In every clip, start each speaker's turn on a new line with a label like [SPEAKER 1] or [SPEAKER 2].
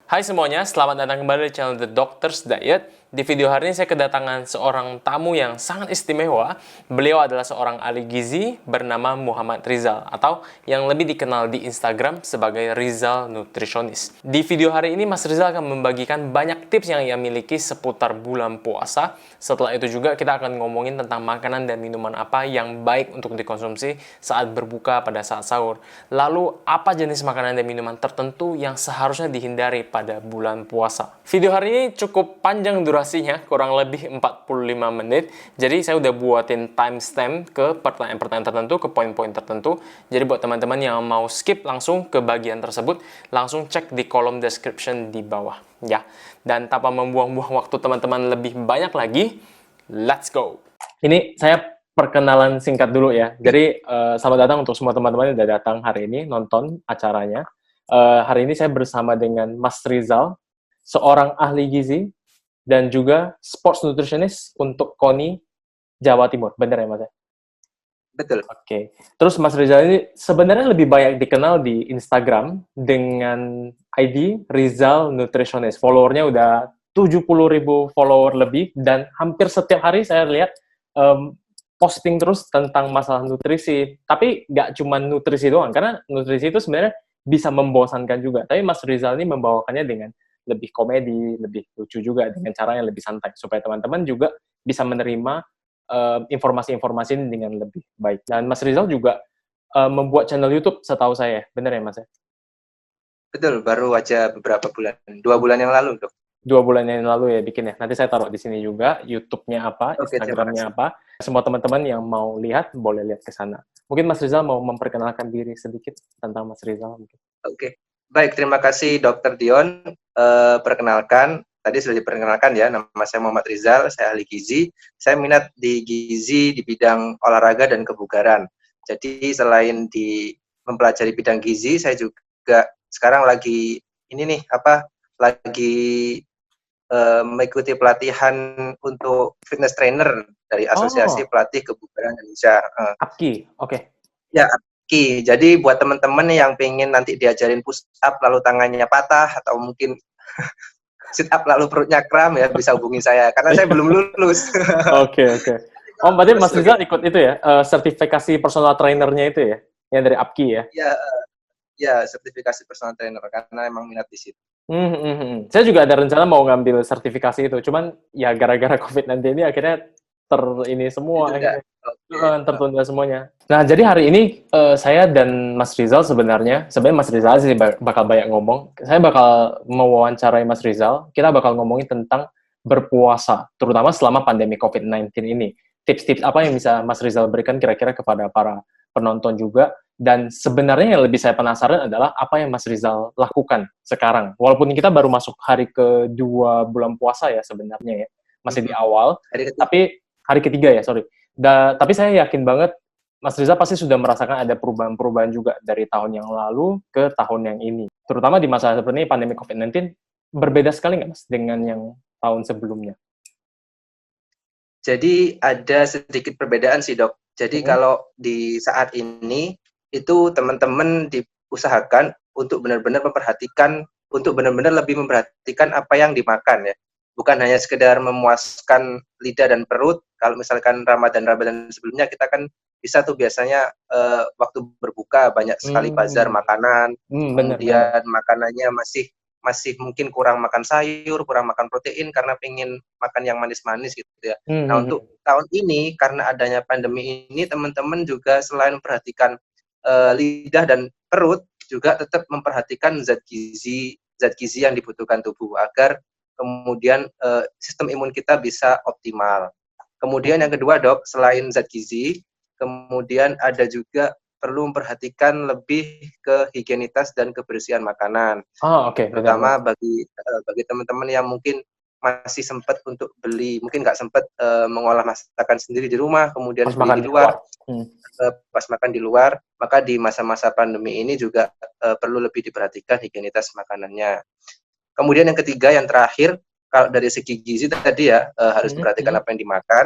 [SPEAKER 1] Hai semuanya, selamat datang kembali di channel The Doctor's Diet. Di video hari ini saya kedatangan seorang tamu yang sangat istimewa. Beliau adalah seorang ahli gizi bernama Muhammad Rizal, atau yang lebih dikenal di Instagram sebagai Rizal Nutritionist. Di video hari ini Mas Rizal akan membagikan banyak tips yang ia miliki seputar bulan puasa. Setelah itu juga kita akan ngomongin tentang makanan dan minuman apa yang baik untuk dikonsumsi saat berbuka pada saat sahur. Lalu apa jenis makanan dan minuman tertentu yang seharusnya dihindari pada bulan puasa. Video hari ini cukup panjang durasinya, kurang lebih 45 menit. Jadi saya udah buatin timestamp ke pertanyaan-pertanyaan tertentu, ke poin-poin tertentu. Jadi buat teman-teman yang mau skip langsung ke bagian tersebut, langsung cek di kolom description di bawah. Ya, dan tanpa membuang-buang waktu teman-teman lebih banyak lagi, let's go! Ini saya perkenalan singkat dulu ya. Jadi selamat datang untuk semua teman-teman yang sudah datang hari ini nonton acaranya. Hari ini saya bersama dengan Mas Rizal, seorang ahli gizi dan juga sports nutritionist untuk KONI Jawa Timur. Benar ya, Mas?
[SPEAKER 2] Betul.
[SPEAKER 1] Oke. Terus Mas Rizal ini sebenarnya lebih banyak dikenal di Instagram dengan ID Rizal Nutritionist. Followernya udah 70.000 follower lebih, dan hampir setiap hari saya lihat posting terus tentang masalah nutrisi. Tapi nggak cuma nutrisi doang, karena nutrisi itu sebenarnya bisa membosankan juga. Tapi Mas Rizal ini membawakannya dengan lebih komedi, lebih lucu juga, dengan cara yang lebih santai, supaya teman-teman juga bisa menerima informasi-informasi ini dengan lebih baik. Dan Mas Rizal juga membuat channel YouTube setahu saya, benar ya Mas?
[SPEAKER 2] Betul, baru aja beberapa bulan, 2 bulan yang lalu, Dok.
[SPEAKER 1] 2 bulan yang lalu ya bikin ya. Nanti saya taruh di sini juga, YouTube-nya apa,
[SPEAKER 2] Oke, terima
[SPEAKER 1] Instagram-nya
[SPEAKER 2] kasih.
[SPEAKER 1] apa. Semua teman-teman yang mau lihat, boleh lihat ke sana. Mungkin Mas Rizal mau memperkenalkan diri sedikit tentang Mas Rizal mungkin.
[SPEAKER 2] Oke. Baik, terima kasih Dr. Dion. Perkenalkan, tadi sudah diperkenalkan ya, nama saya Muhammad Rizal, saya ahli gizi. Saya minat di gizi di bidang olahraga dan kebugaran. Jadi selain di mempelajari bidang gizi, saya juga sekarang lagi lagi mengikuti pelatihan untuk fitness trainer dari Asosiasi
[SPEAKER 1] Oh,
[SPEAKER 2] Pelatih Kebugaran Indonesia.
[SPEAKER 1] APKI. Oke.
[SPEAKER 2] Ya, Ki. Jadi buat teman-teman yang pengen nanti diajarin push up lalu tangannya patah, atau mungkin sit up lalu perutnya kram, ya bisa hubungi saya karena saya belum lulus.
[SPEAKER 1] Oke, oke. Oh, berarti
[SPEAKER 2] Lulus
[SPEAKER 1] Mas Rizal
[SPEAKER 2] begitu.
[SPEAKER 1] ikut itu ya, sertifikasi personal trainernya itu ya, yang dari APKI ya?
[SPEAKER 2] Ya, ya sertifikasi personal trainer karena emang minat di situ.
[SPEAKER 1] Saya juga ada rencana mau ngambil sertifikasi itu, cuman ya gara-gara COVID-19 ini akhirnya ini semua
[SPEAKER 2] Ditunda.
[SPEAKER 1] akhirnya.
[SPEAKER 2] Oke.
[SPEAKER 1] Tertunda semuanya. Nah, jadi hari ini saya dan Mas Rizal sebenarnya Mas Rizal sih bakal banyak ngomong. Saya bakal mewawancarai Mas Rizal. Kita bakal ngomongin tentang berpuasa, terutama selama pandemi COVID-19 ini. Tips-tips apa yang bisa Mas Rizal berikan kira-kira kepada para penonton juga. Dan sebenarnya yang lebih saya penasaran adalah apa yang Mas Rizal lakukan sekarang. Walaupun kita baru masuk hari kedua bulan puasa ya sebenarnya ya, masih di awal.
[SPEAKER 2] Hari ketiga.
[SPEAKER 1] Tapi hari ketiga ya, sorry. Tapi saya yakin banget Mas Rizal pasti sudah merasakan ada perubahan-perubahan juga dari tahun yang lalu ke tahun yang ini. Terutama di masa seperti ini, pandemi COVID-19, berbeda sekali nggak Mas dengan yang tahun sebelumnya?
[SPEAKER 2] Jadi ada sedikit perbedaan sih, Dok. Jadi
[SPEAKER 1] Mm-hmm.
[SPEAKER 2] kalau di saat ini itu teman-teman diusahakan untuk benar-benar lebih memperhatikan apa yang dimakan ya. Bukan hanya sekedar memuaskan lidah dan perut. Kalau misalkan Ramadan sebelumnya kita kan bisa tuh biasanya waktu berbuka banyak sekali bazar makanan,
[SPEAKER 1] Benar.
[SPEAKER 2] kemudian makanannya masih mungkin kurang makan sayur, kurang makan protein karena pengen makan yang manis-manis gitu ya. Nah, untuk tahun ini karena adanya pandemi ini, teman-teman juga selain memperhatikan lidah dan perut, juga tetap memperhatikan zat gizi yang dibutuhkan tubuh agar kemudian sistem imun kita bisa optimal. Kemudian yang kedua, Dok, selain zat gizi, kemudian ada juga perlu memperhatikan lebih ke higienitas dan kebersihan makanan.
[SPEAKER 1] Oke, benar.
[SPEAKER 2] Terutama bagi teman-teman yang mungkin masih sempat untuk beli, mungkin nggak sempat mengolah masakan sendiri di rumah, kemudian
[SPEAKER 1] Pas
[SPEAKER 2] beli
[SPEAKER 1] makan
[SPEAKER 2] di
[SPEAKER 1] di
[SPEAKER 2] luar,
[SPEAKER 1] luar.
[SPEAKER 2] pas makan di luar, maka di masa-masa pandemi ini juga perlu lebih diperhatikan higienitas makanannya. Kemudian yang ketiga, yang terakhir, kalau dari segi gizi tadi ya harus memperhatikan apa yang dimakan.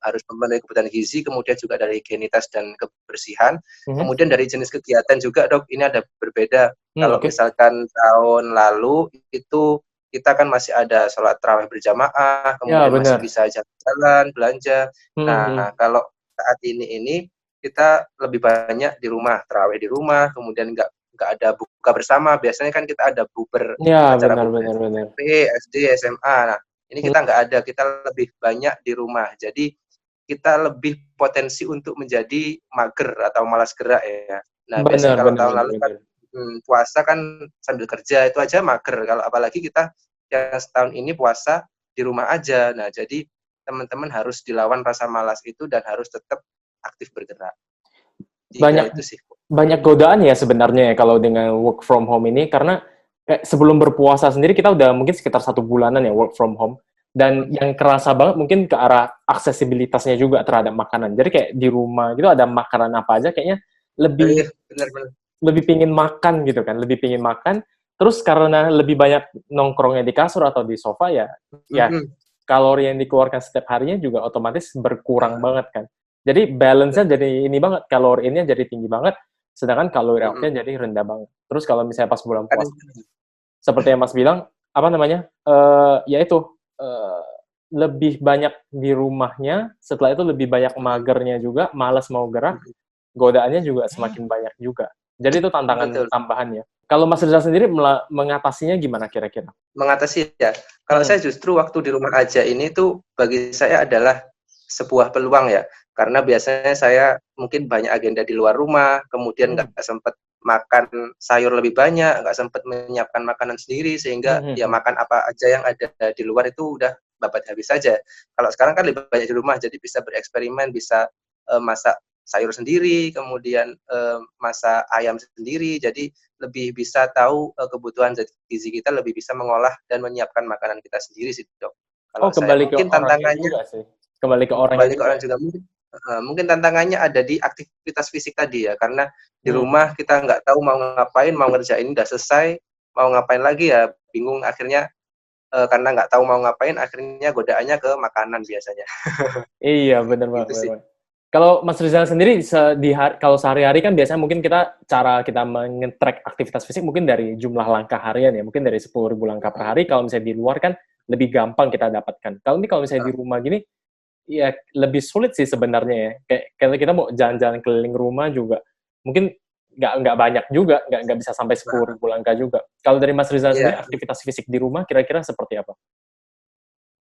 [SPEAKER 2] harus memenuhi kebutuhan gizi, kemudian juga dari higienitas dan kebersihan.
[SPEAKER 1] Mhm.
[SPEAKER 2] Kemudian dari jenis kegiatan juga, Dok, ini ada berbeda. Kalau
[SPEAKER 1] Oke.
[SPEAKER 2] misalkan tahun lalu itu kita kan masih ada sholat tarawih berjamaah,
[SPEAKER 1] Ya,
[SPEAKER 2] kemudian masih
[SPEAKER 1] benar.
[SPEAKER 2] bisa jalan-jalan, belanja.
[SPEAKER 1] Mhm
[SPEAKER 2] Nah,
[SPEAKER 1] mhm.
[SPEAKER 2] kalau saat ini kita lebih banyak di rumah, tarawih di rumah, kemudian nggak ada buka bersama. Biasanya kan kita ada bukber,
[SPEAKER 1] Ya,
[SPEAKER 2] acara
[SPEAKER 1] benar
[SPEAKER 2] bukber
[SPEAKER 1] benar benar.
[SPEAKER 2] SMP, SD, SMA. Nah, ini
[SPEAKER 1] Mhm.
[SPEAKER 2] kita nggak ada, kita lebih banyak di rumah. Jadi kita lebih potensi untuk menjadi mager atau malas gerak ya. Nah, biasanya
[SPEAKER 1] Benar
[SPEAKER 2] kalau
[SPEAKER 1] benar
[SPEAKER 2] tahun
[SPEAKER 1] benar
[SPEAKER 2] lalu kan
[SPEAKER 1] benar.
[SPEAKER 2] puasa kan sambil kerja itu aja mager. Kalau apalagi kita yang setahun ini puasa di rumah aja. Nah, jadi teman-teman harus dilawan rasa malas itu dan harus tetap aktif bergerak. 3
[SPEAKER 1] Banyak
[SPEAKER 2] itu sih.
[SPEAKER 1] banyak godaan ya sebenarnya ya kalau dengan work from home ini, karena kayak sebelum berpuasa sendiri kita udah mungkin sekitar 1 bulanan ya work from home, dan yang kerasa banget mungkin ke arah aksesibilitasnya juga terhadap makanan. Jadi kayak di rumah gitu ada makanan apa aja kayaknya lebih
[SPEAKER 2] Iya, benar benar.
[SPEAKER 1] lebih pingin makan gitu kan, lebih pingin makan. Terus karena lebih banyak nongkrongnya di kasur atau di sofa ya, ya
[SPEAKER 2] Mhm,
[SPEAKER 1] kalori yang dikeluarkan setiap harinya juga otomatis berkurang banget kan. Jadi balance-nya jadi ini banget, kalori in-nya jadi tinggi banget, sedangkan kalori
[SPEAKER 2] mhm.
[SPEAKER 1] out-nya jadi rendah banget. Terus kalau misalnya pas bulan
[SPEAKER 2] Kan
[SPEAKER 1] puasa, seperti yang Mas bilang, apa namanya, ya itu, eee, lebih banyak di rumahnya, setelah itu lebih banyak
[SPEAKER 2] mhm,
[SPEAKER 1] magernya juga, malas mau gerak,
[SPEAKER 2] mhm.
[SPEAKER 1] godaannya juga semakin banyak juga. Jadi itu tantangan
[SPEAKER 2] Betul.
[SPEAKER 1] tambahannya. Kalau Mas Rizal sendiri mengatasinya gimana kira-kira?
[SPEAKER 2] Mengatasi ya. Kalau
[SPEAKER 1] Mhm,
[SPEAKER 2] saya justru waktu di rumah aja ini tuh bagi saya adalah sebuah peluang ya. Karena biasanya saya mungkin banyak agenda di luar rumah, kemudian
[SPEAKER 1] mhm,
[SPEAKER 2] nggak sempat makan sayur lebih banyak, nggak sempat menyiapkan makanan sendiri, sehingga
[SPEAKER 1] mhm
[SPEAKER 2] ya
[SPEAKER 1] mhm.
[SPEAKER 2] makan apa aja yang ada di luar itu udah babat habis saja. Kalau sekarang kan lebih banyak di rumah, jadi bisa bereksperimen, bisa masak sayur sendiri, kemudian masak ayam sendiri. Jadi lebih bisa tahu kebutuhan zat gizi kita, lebih bisa mengolah dan menyiapkan makanan kita sendiri sih, Dok.
[SPEAKER 1] Oh,
[SPEAKER 2] Kalau saya
[SPEAKER 1] kembali ke
[SPEAKER 2] mungkin
[SPEAKER 1] orangnya
[SPEAKER 2] tantangannya
[SPEAKER 1] juga sih, kembali ke orangnya
[SPEAKER 2] kembali ke
[SPEAKER 1] juga
[SPEAKER 2] orang
[SPEAKER 1] ya?
[SPEAKER 2] juga mungkin tantangannya ada di aktivitas fisik tadi ya, karena di
[SPEAKER 1] Mhm.
[SPEAKER 2] rumah kita nggak tahu mau ngapain, mau ngerjain udah selesai, mau ngapain lagi ya bingung akhirnya, karena nggak tahu mau ngapain akhirnya godaannya ke makanan biasanya.
[SPEAKER 1] Iya, bener banget
[SPEAKER 2] Itu
[SPEAKER 1] bener
[SPEAKER 2] sih.
[SPEAKER 1] banget. Kalau Mas Rizal sendiri kalau sehari-hari kan biasanya mungkin cara kita track aktivitas fisik mungkin dari jumlah langkah harian ya, mungkin dari 10.000 langkah per
[SPEAKER 2] Mhm,
[SPEAKER 1] hari, kalau misalnya di luar kan lebih gampang kita dapatkan. Kalau misalnya di
[SPEAKER 2] heeh,
[SPEAKER 1] rumah gini, ya lebih sulit sih sebenarnya ya. Kayak kalau kita mau jalan-jalan keliling rumah juga, mungkin nggak banyak juga, nggak bisa sampai sepuluh
[SPEAKER 2] heeh,
[SPEAKER 1] ribu langkah juga. Kalau dari Mas Rizal sendiri,
[SPEAKER 2] iya.
[SPEAKER 1] aktivitas fisik di rumah kira-kira seperti apa?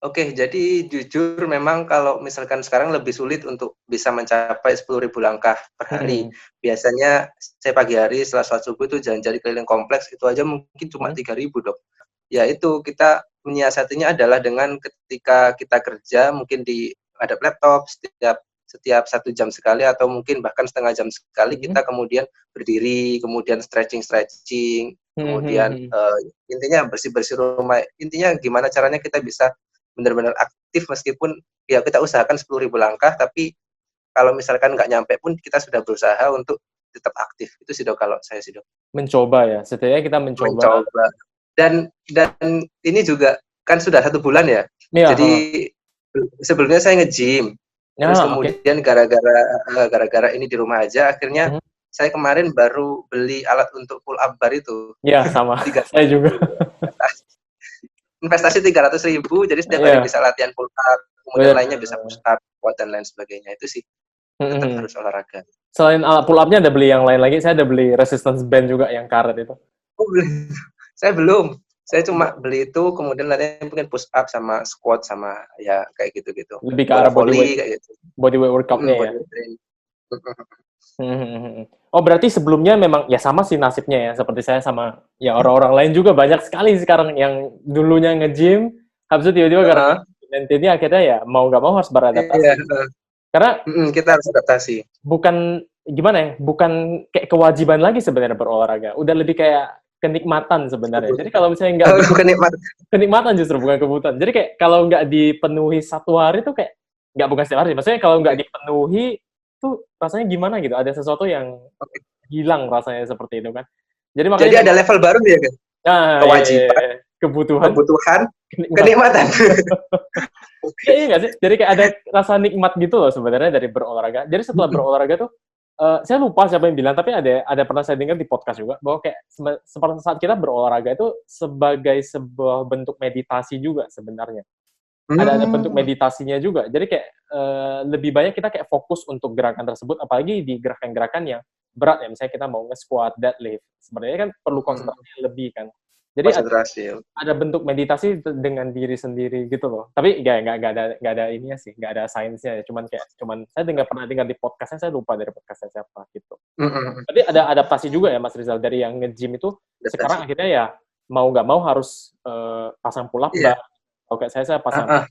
[SPEAKER 2] Oke, jadi jujur memang kalau misalkan sekarang lebih sulit untuk bisa mencapai 10.000 langkah per hari.
[SPEAKER 1] Mhm
[SPEAKER 2] Biasanya saya pagi hari setelah sholat subuh itu jalan-jalan keliling kompleks, itu aja mungkin cuma
[SPEAKER 1] mhm
[SPEAKER 2] 3.000 Dok. Ya itu, kita menyiasatinya adalah dengan ketika kita kerja mungkin di hadap laptop setiap setiap 1 jam sekali atau mungkin bahkan setengah jam sekali
[SPEAKER 1] mhm
[SPEAKER 2] kita kemudian berdiri, kemudian stretching-stretching,
[SPEAKER 1] mhm mhm
[SPEAKER 2] kemudian,
[SPEAKER 1] mhm.
[SPEAKER 2] intinya bersih-bersih rumah. Intinya gimana caranya kita bisa benar-benar aktif meskipun ya kita usahakan 10.000 langkah, tapi kalau misalkan nggak nyampe pun kita sudah berusaha untuk tetap aktif. Itu sih Dok kalau saya sih Dok.
[SPEAKER 1] Mencoba ya, setidaknya kita mencoba.
[SPEAKER 2] Mencoba. Dan ini juga kan sudah 1 bulan ya.
[SPEAKER 1] Iya,
[SPEAKER 2] Jadi
[SPEAKER 1] heeh.
[SPEAKER 2] sebelumnya saya nge-gym, terus
[SPEAKER 1] Ya, oke.
[SPEAKER 2] kemudian gara-gara ini di rumah aja akhirnya
[SPEAKER 1] Mhm.
[SPEAKER 2] saya kemarin baru beli alat untuk pull up bar itu,
[SPEAKER 1] Iya, sama. Saya juga.
[SPEAKER 2] 300.000 investasi 300.000 jadi setiap hari
[SPEAKER 1] Iya,
[SPEAKER 2] bisa latihan pull up, kemudian lainnya bisa push
[SPEAKER 1] bener.
[SPEAKER 2] up, squat dan lain sebagainya. Itu sih,
[SPEAKER 1] Mhm
[SPEAKER 2] tetap
[SPEAKER 1] mhm.
[SPEAKER 2] harus olahraga.
[SPEAKER 1] Selain alat pull up-nya ada beli yang lain lagi, saya ada beli resistance band juga yang karet itu.
[SPEAKER 2] Oh, saya belum. Saya cuma
[SPEAKER 1] Be
[SPEAKER 2] beli itu, kemudian latihan mungkin push up sama squat sama ya kayak gitu-gitu.
[SPEAKER 1] Lebih ke
[SPEAKER 2] Bola
[SPEAKER 1] arah bodyweight
[SPEAKER 2] voli kayak gitu.
[SPEAKER 1] bodyweight workout-nya ya?
[SPEAKER 2] Body training.
[SPEAKER 1] Mhm mhm mhm. Oh, berarti sebelumnya memang ya sama sih nasibnya ya, seperti saya sama ya orang-orang lain juga banyak sekali sekarang yang dulunya nge-gym, habis itu tiba-tiba gara-gara
[SPEAKER 2] Heeh,
[SPEAKER 1] dan ini akhirnya ya mau nggak mau harus
[SPEAKER 2] iya,
[SPEAKER 1] beradaptasi.
[SPEAKER 2] heeh,
[SPEAKER 1] Karena
[SPEAKER 2] kita harus adaptasi.
[SPEAKER 1] bukan gimana ya, bukan kayak kewajiban lagi sebenarnya berolahraga, udah lebih kayak kenikmatan sebenarnya. Jadi kalau misalnya nggak
[SPEAKER 2] Kenikmatan.
[SPEAKER 1] kenikmatan justru bukan kebutuhan. Jadi kayak kalau nggak dipenuhi 1 hari tuh kayak nggak bukan setiap hari, maksudnya kalau nggak
[SPEAKER 2] Oke,
[SPEAKER 1] dipenuhi tuh rasanya gimana gitu, ada sesuatu yang
[SPEAKER 2] oke.
[SPEAKER 1] hilang rasanya seperti itu kan. Jadi makanya
[SPEAKER 2] Jadi ada
[SPEAKER 1] memang
[SPEAKER 2] level baru ya, kan?
[SPEAKER 1] nah, iya iya
[SPEAKER 2] Kewajiban,
[SPEAKER 1] iya, kebutuhan,
[SPEAKER 2] kebutuhan,
[SPEAKER 1] kenikmatan.
[SPEAKER 2] kenikmatan.
[SPEAKER 1] Iya, iya nggak sih? Jadi kayak ada rasa nikmat gitu loh sebenarnya dari berolahraga. Jadi setelah berolahraga tuh, saya lupa siapa yang bilang, tapi ada pernah saya dengar di podcast juga, bahwa kayak seperti saat kita berolahraga itu sebagai sebuah bentuk meditasi juga sebenarnya. Ada bentuk
[SPEAKER 2] Hmm,
[SPEAKER 1] meditasinya juga. Jadi kayak lebih banyak kita kayak fokus untuk gerakan tersebut, apalagi di gerakan-gerakan yang berat ya, misalnya kita mau nge-squat, deadlift. Sebenarnya kan perlu konsentrasi yang lebih kan. Jadi
[SPEAKER 2] konsentrasi.
[SPEAKER 1] ada bentuk meditasi dengan diri sendiri gitu loh. Tapi nggak ada ininya sih, nggak ada sainsnya ya. Cuman saya pernah dengar di podcastnya, saya lupa dari podcastnya siapa gitu.
[SPEAKER 2] Mm-mm.
[SPEAKER 1] Tapi ada adaptasi juga ya Mas Rizal dari yang nge-gym itu sekarang
[SPEAKER 2] Adaptasi.
[SPEAKER 1] akhirnya ya mau nggak mau harus pasang pull up
[SPEAKER 2] Iya.
[SPEAKER 1] bar. Kalau kayak saya pasang.
[SPEAKER 2] Ah, ah.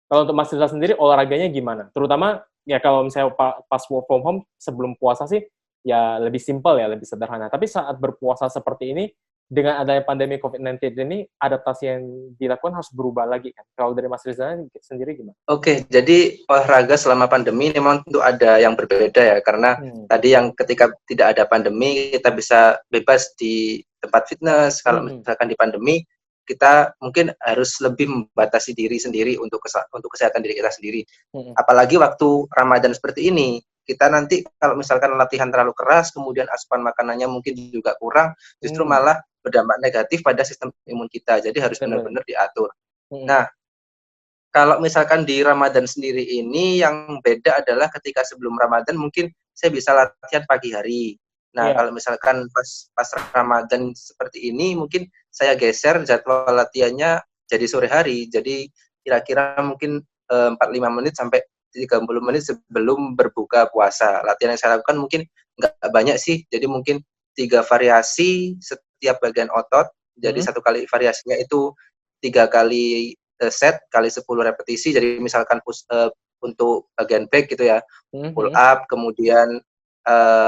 [SPEAKER 1] Kalau untuk Mas Rizal sendiri olahraganya gimana? Terutama ya kalau misalnya pas work from home sebelum puasa sih ya lebih simpel ya, lebih sederhana. Tapi saat berpuasa seperti ini dengan adanya pandemi COVID-19 ini adaptasi yang dilakukan harus berubah lagi kan. Kalau dari Mas Rizal sendiri gimana?
[SPEAKER 2] Oke, jadi olahraga selama pandemi memang tentu ada yang berbeda ya, karena
[SPEAKER 1] Hmm.
[SPEAKER 2] tadi yang ketika tidak ada pandemi kita bisa bebas di tempat fitness. Kalau
[SPEAKER 1] Hmm.
[SPEAKER 2] misalkan di pandemi kita mungkin harus lebih membatasi diri sendiri untuk kesehatan diri kita sendiri.
[SPEAKER 1] Hmm.
[SPEAKER 2] Apalagi waktu Ramadan seperti ini, kita nanti kalau misalkan latihan terlalu keras, kemudian asupan makanannya mungkin juga kurang, justru
[SPEAKER 1] Hmm.
[SPEAKER 2] malah berdampak negatif pada sistem imun kita. Jadi harus
[SPEAKER 1] Benar-benar.
[SPEAKER 2] benar-benar diatur.
[SPEAKER 1] Hmm.
[SPEAKER 2] Nah, kalau misalkan di Ramadan sendiri ini yang beda adalah ketika sebelum Ramadan mungkin saya bisa latihan pagi hari. Nah,
[SPEAKER 1] Iya.
[SPEAKER 2] kalau misalkan pas Ramadan seperti ini mungkin saya geser jadwal latihannya jadi sore hari. Jadi kira-kira mungkin 45 menit sampai 30 menit sebelum berbuka puasa. Latihan yang saya lakukan mungkin nggak banyak sih. Jadi mungkin 3 variasi setiap bagian otot. Jadi
[SPEAKER 1] Hmm.
[SPEAKER 2] satu kali variasinya itu 3 kali set kali 10 repetisi. Jadi misalkan untuk bagian back gitu ya, pull
[SPEAKER 1] Hmm.
[SPEAKER 2] up, kemudian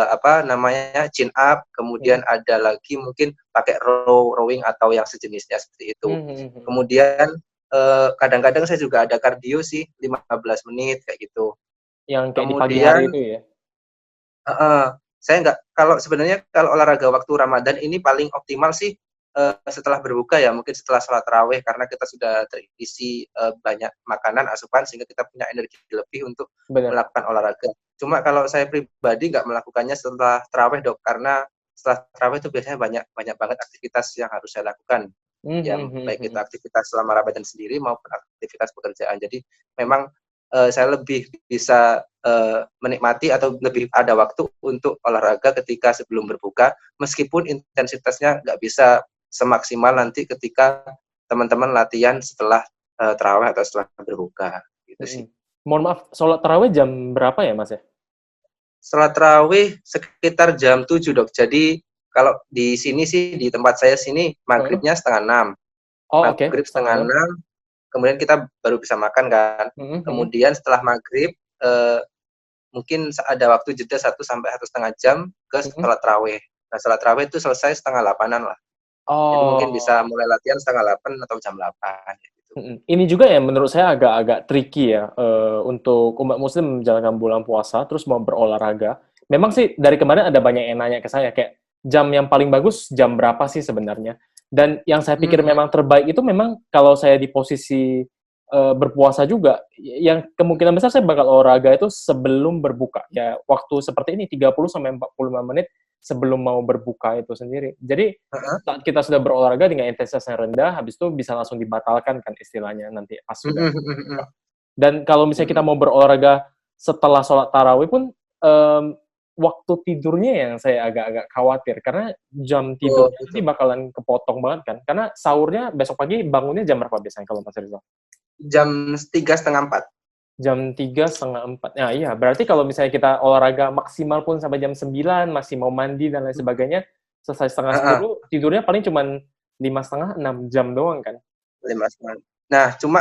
[SPEAKER 2] apa namanya chin up,
[SPEAKER 1] Hmm.
[SPEAKER 2] kemudian ada lagi mungkin pakai rowing atau yang sejenisnya seperti itu.
[SPEAKER 1] Hmm. Hmm.
[SPEAKER 2] Kemudian kadang-kadang saya juga ada kardio sih 15 menit kayak gitu.
[SPEAKER 1] Yang kayak di pagi hari
[SPEAKER 2] Kemudian
[SPEAKER 1] itu ya.
[SPEAKER 2] Heeh. Saya nggak kalau sebenarnya kalau olahraga waktu Ramadan ini paling optimal sih, setelah berbuka ya, mungkin setelah sholat tarawih karena kita sudah terisi, banyak makanan, asupan, sehingga kita punya energi lebih untuk
[SPEAKER 1] Benar.
[SPEAKER 2] melakukan olahraga. Cuma kalau saya pribadi nggak melakukannya setelah tarawih, Dok, karena setelah tarawih itu biasanya banyak banyak banget aktivitas yang harus saya lakukan.
[SPEAKER 1] Hmm.
[SPEAKER 2] Ya,
[SPEAKER 1] Hmm.
[SPEAKER 2] baik itu
[SPEAKER 1] Hmm.
[SPEAKER 2] aktivitas selama Ramadan sendiri maupun aktivitas pekerjaan. Jadi memang, saya lebih bisa menikmati atau lebih ada waktu untuk olahraga ketika sebelum berbuka, meskipun intensitasnya nggak bisa semaksimal nanti ketika teman-teman latihan setelah tarawih atau setelah berbuka, gitu sih.
[SPEAKER 1] Hmm. Mohon maaf, sholat tarawih jam berapa ya Mas ya?
[SPEAKER 2] Setelah tarawih sekitar jam 7 Dok. Jadi kalau di sini sih, di tempat saya sini,
[SPEAKER 1] Heeh.
[SPEAKER 2] maghribnya setengah enam.
[SPEAKER 1] Oh oke,
[SPEAKER 2] Maghrib
[SPEAKER 1] setengah
[SPEAKER 2] setengah
[SPEAKER 1] enam.
[SPEAKER 2] enam, kemudian kita baru bisa makan kan.
[SPEAKER 1] Hmm. Hmm.
[SPEAKER 2] Kemudian setelah maghrib, mungkin ada waktu jeda 1 sampai 1,5 jam ke
[SPEAKER 1] Hmm.
[SPEAKER 2] sholat tarawih. Nah, sholat tarawih itu selesai setengah 8-an lah. Jadi mungkin bisa
[SPEAKER 1] Oh.
[SPEAKER 2] mulai latihan setengah 8 atau jam 8 gitu.
[SPEAKER 1] Mhm. Ini juga yang menurut saya agak-agak tricky ya, untuk umat muslim menjalankan bulan puasa, terus mau berolahraga. Memang sih dari kemarin ada banyak yang nanya ke saya, kayak jam yang paling bagus jam berapa sih sebenarnya? Dan yang saya pikir
[SPEAKER 2] Mhm.
[SPEAKER 1] memang terbaik itu memang kalau saya di posisi berpuasa juga, yang kemungkinan besar saya bakal olahraga itu sebelum berbuka. Ya waktu seperti ini 30 sampai 45 menit sebelum mau berbuka itu sendiri. Jadi
[SPEAKER 2] Heeh.
[SPEAKER 1] saat kita sudah berolahraga dengan intensitas yang rendah, habis itu bisa langsung dibatalkan kan istilahnya nanti pas
[SPEAKER 2] Mhm
[SPEAKER 1] sudah
[SPEAKER 2] mhm
[SPEAKER 1] berbuka.
[SPEAKER 2] mhm.
[SPEAKER 1] Dan kalau misalnya kita
[SPEAKER 2] Mhm.
[SPEAKER 1] mau berolahraga setelah sholat tarawih pun, waktu tidurnya yang saya agak-agak khawatir, karena jam
[SPEAKER 2] Oh,
[SPEAKER 1] tidurnya nanti
[SPEAKER 2] gitu.
[SPEAKER 1] bakalan kepotong banget kan, karena sahurnya besok pagi bangunnya jam berapa biasanya kalau Mas Rizal?
[SPEAKER 2] Jam 3 setengah 4.
[SPEAKER 1] Jam 3 setengah 4. Nah iya, berarti kalau misalnya kita olahraga maksimal pun sampai jam 9, masih mau mandi dan lain sebagainya, selesai setengah
[SPEAKER 2] Heeh,
[SPEAKER 1] 10, tidurnya paling cuman 5 setengah, 6 jam doang kan?
[SPEAKER 2] 5 setengah. Nah, cuma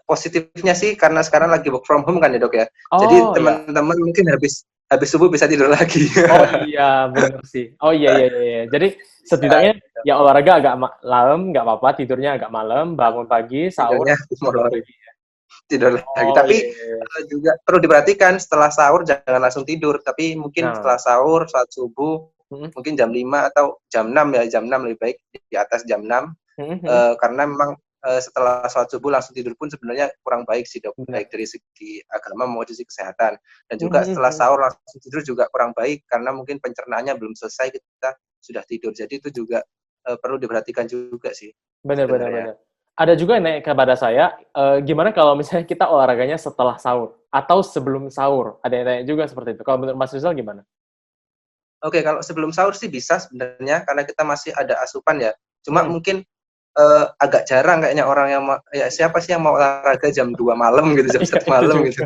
[SPEAKER 2] positifnya sih karena sekarang lagi work from home kan ya, Dok, ya. Jadi
[SPEAKER 1] Oh iya.
[SPEAKER 2] teman-teman mungkin habis habis subuh bisa tidur lagi.
[SPEAKER 1] Oh iya, bener sih. Oh iya, iya, iya, iya. Jadi
[SPEAKER 2] Bisa
[SPEAKER 1] setidaknya
[SPEAKER 2] gitu.
[SPEAKER 1] ya olahraga agak malam, nggak apa-apa, tidurnya agak malam, bangun pagi, sahur,
[SPEAKER 2] Tidurnya
[SPEAKER 1] habis itu tidur
[SPEAKER 2] molor.
[SPEAKER 1] lagi.
[SPEAKER 2] Tidur lagi.
[SPEAKER 1] Oh
[SPEAKER 2] Tapi
[SPEAKER 1] iya, iya, iya.
[SPEAKER 2] juga perlu diperhatikan setelah sahur jangan langsung tidur, tapi mungkin setelah
[SPEAKER 1] Nah,
[SPEAKER 2] sahur, saat subuh,
[SPEAKER 1] mhm,
[SPEAKER 2] mungkin jam 5 atau jam 6 ya, jam 6 lebih baik di atas jam 6,
[SPEAKER 1] mhm, mhm.
[SPEAKER 2] karena memang setelah sholat subuh langsung tidur pun sebenarnya kurang baik sih dok,
[SPEAKER 1] Benar.
[SPEAKER 2] baik dari segi agama maupun dari segi kesehatan. Dan juga
[SPEAKER 1] Mhm,
[SPEAKER 2] setelah
[SPEAKER 1] mhm.
[SPEAKER 2] sahur langsung tidur juga kurang baik karena mungkin pencernaannya belum selesai kita sudah tidur. Jadi itu juga perlu diperhatikan juga sih
[SPEAKER 1] Benar, benar,
[SPEAKER 2] sebenarnya.
[SPEAKER 1] benar. Ada juga yang nanya kepada saya, gimana kalau misalnya kita olahraganya setelah sahur atau sebelum sahur? Ada yang nanya juga seperti itu. Kalau menurut Mas Rizal gimana?
[SPEAKER 2] Oke, kalau sebelum sahur sih bisa sebenarnya karena kita masih ada asupan ya. Cuma
[SPEAKER 1] Mhm.
[SPEAKER 2] mungkin agak jarang kayaknya orang yang ya siapa sih yang mau olahraga jam 2 malam gitu, jam
[SPEAKER 1] Iya,
[SPEAKER 2] 1
[SPEAKER 1] itu
[SPEAKER 2] malam gitu.
[SPEAKER 1] juga.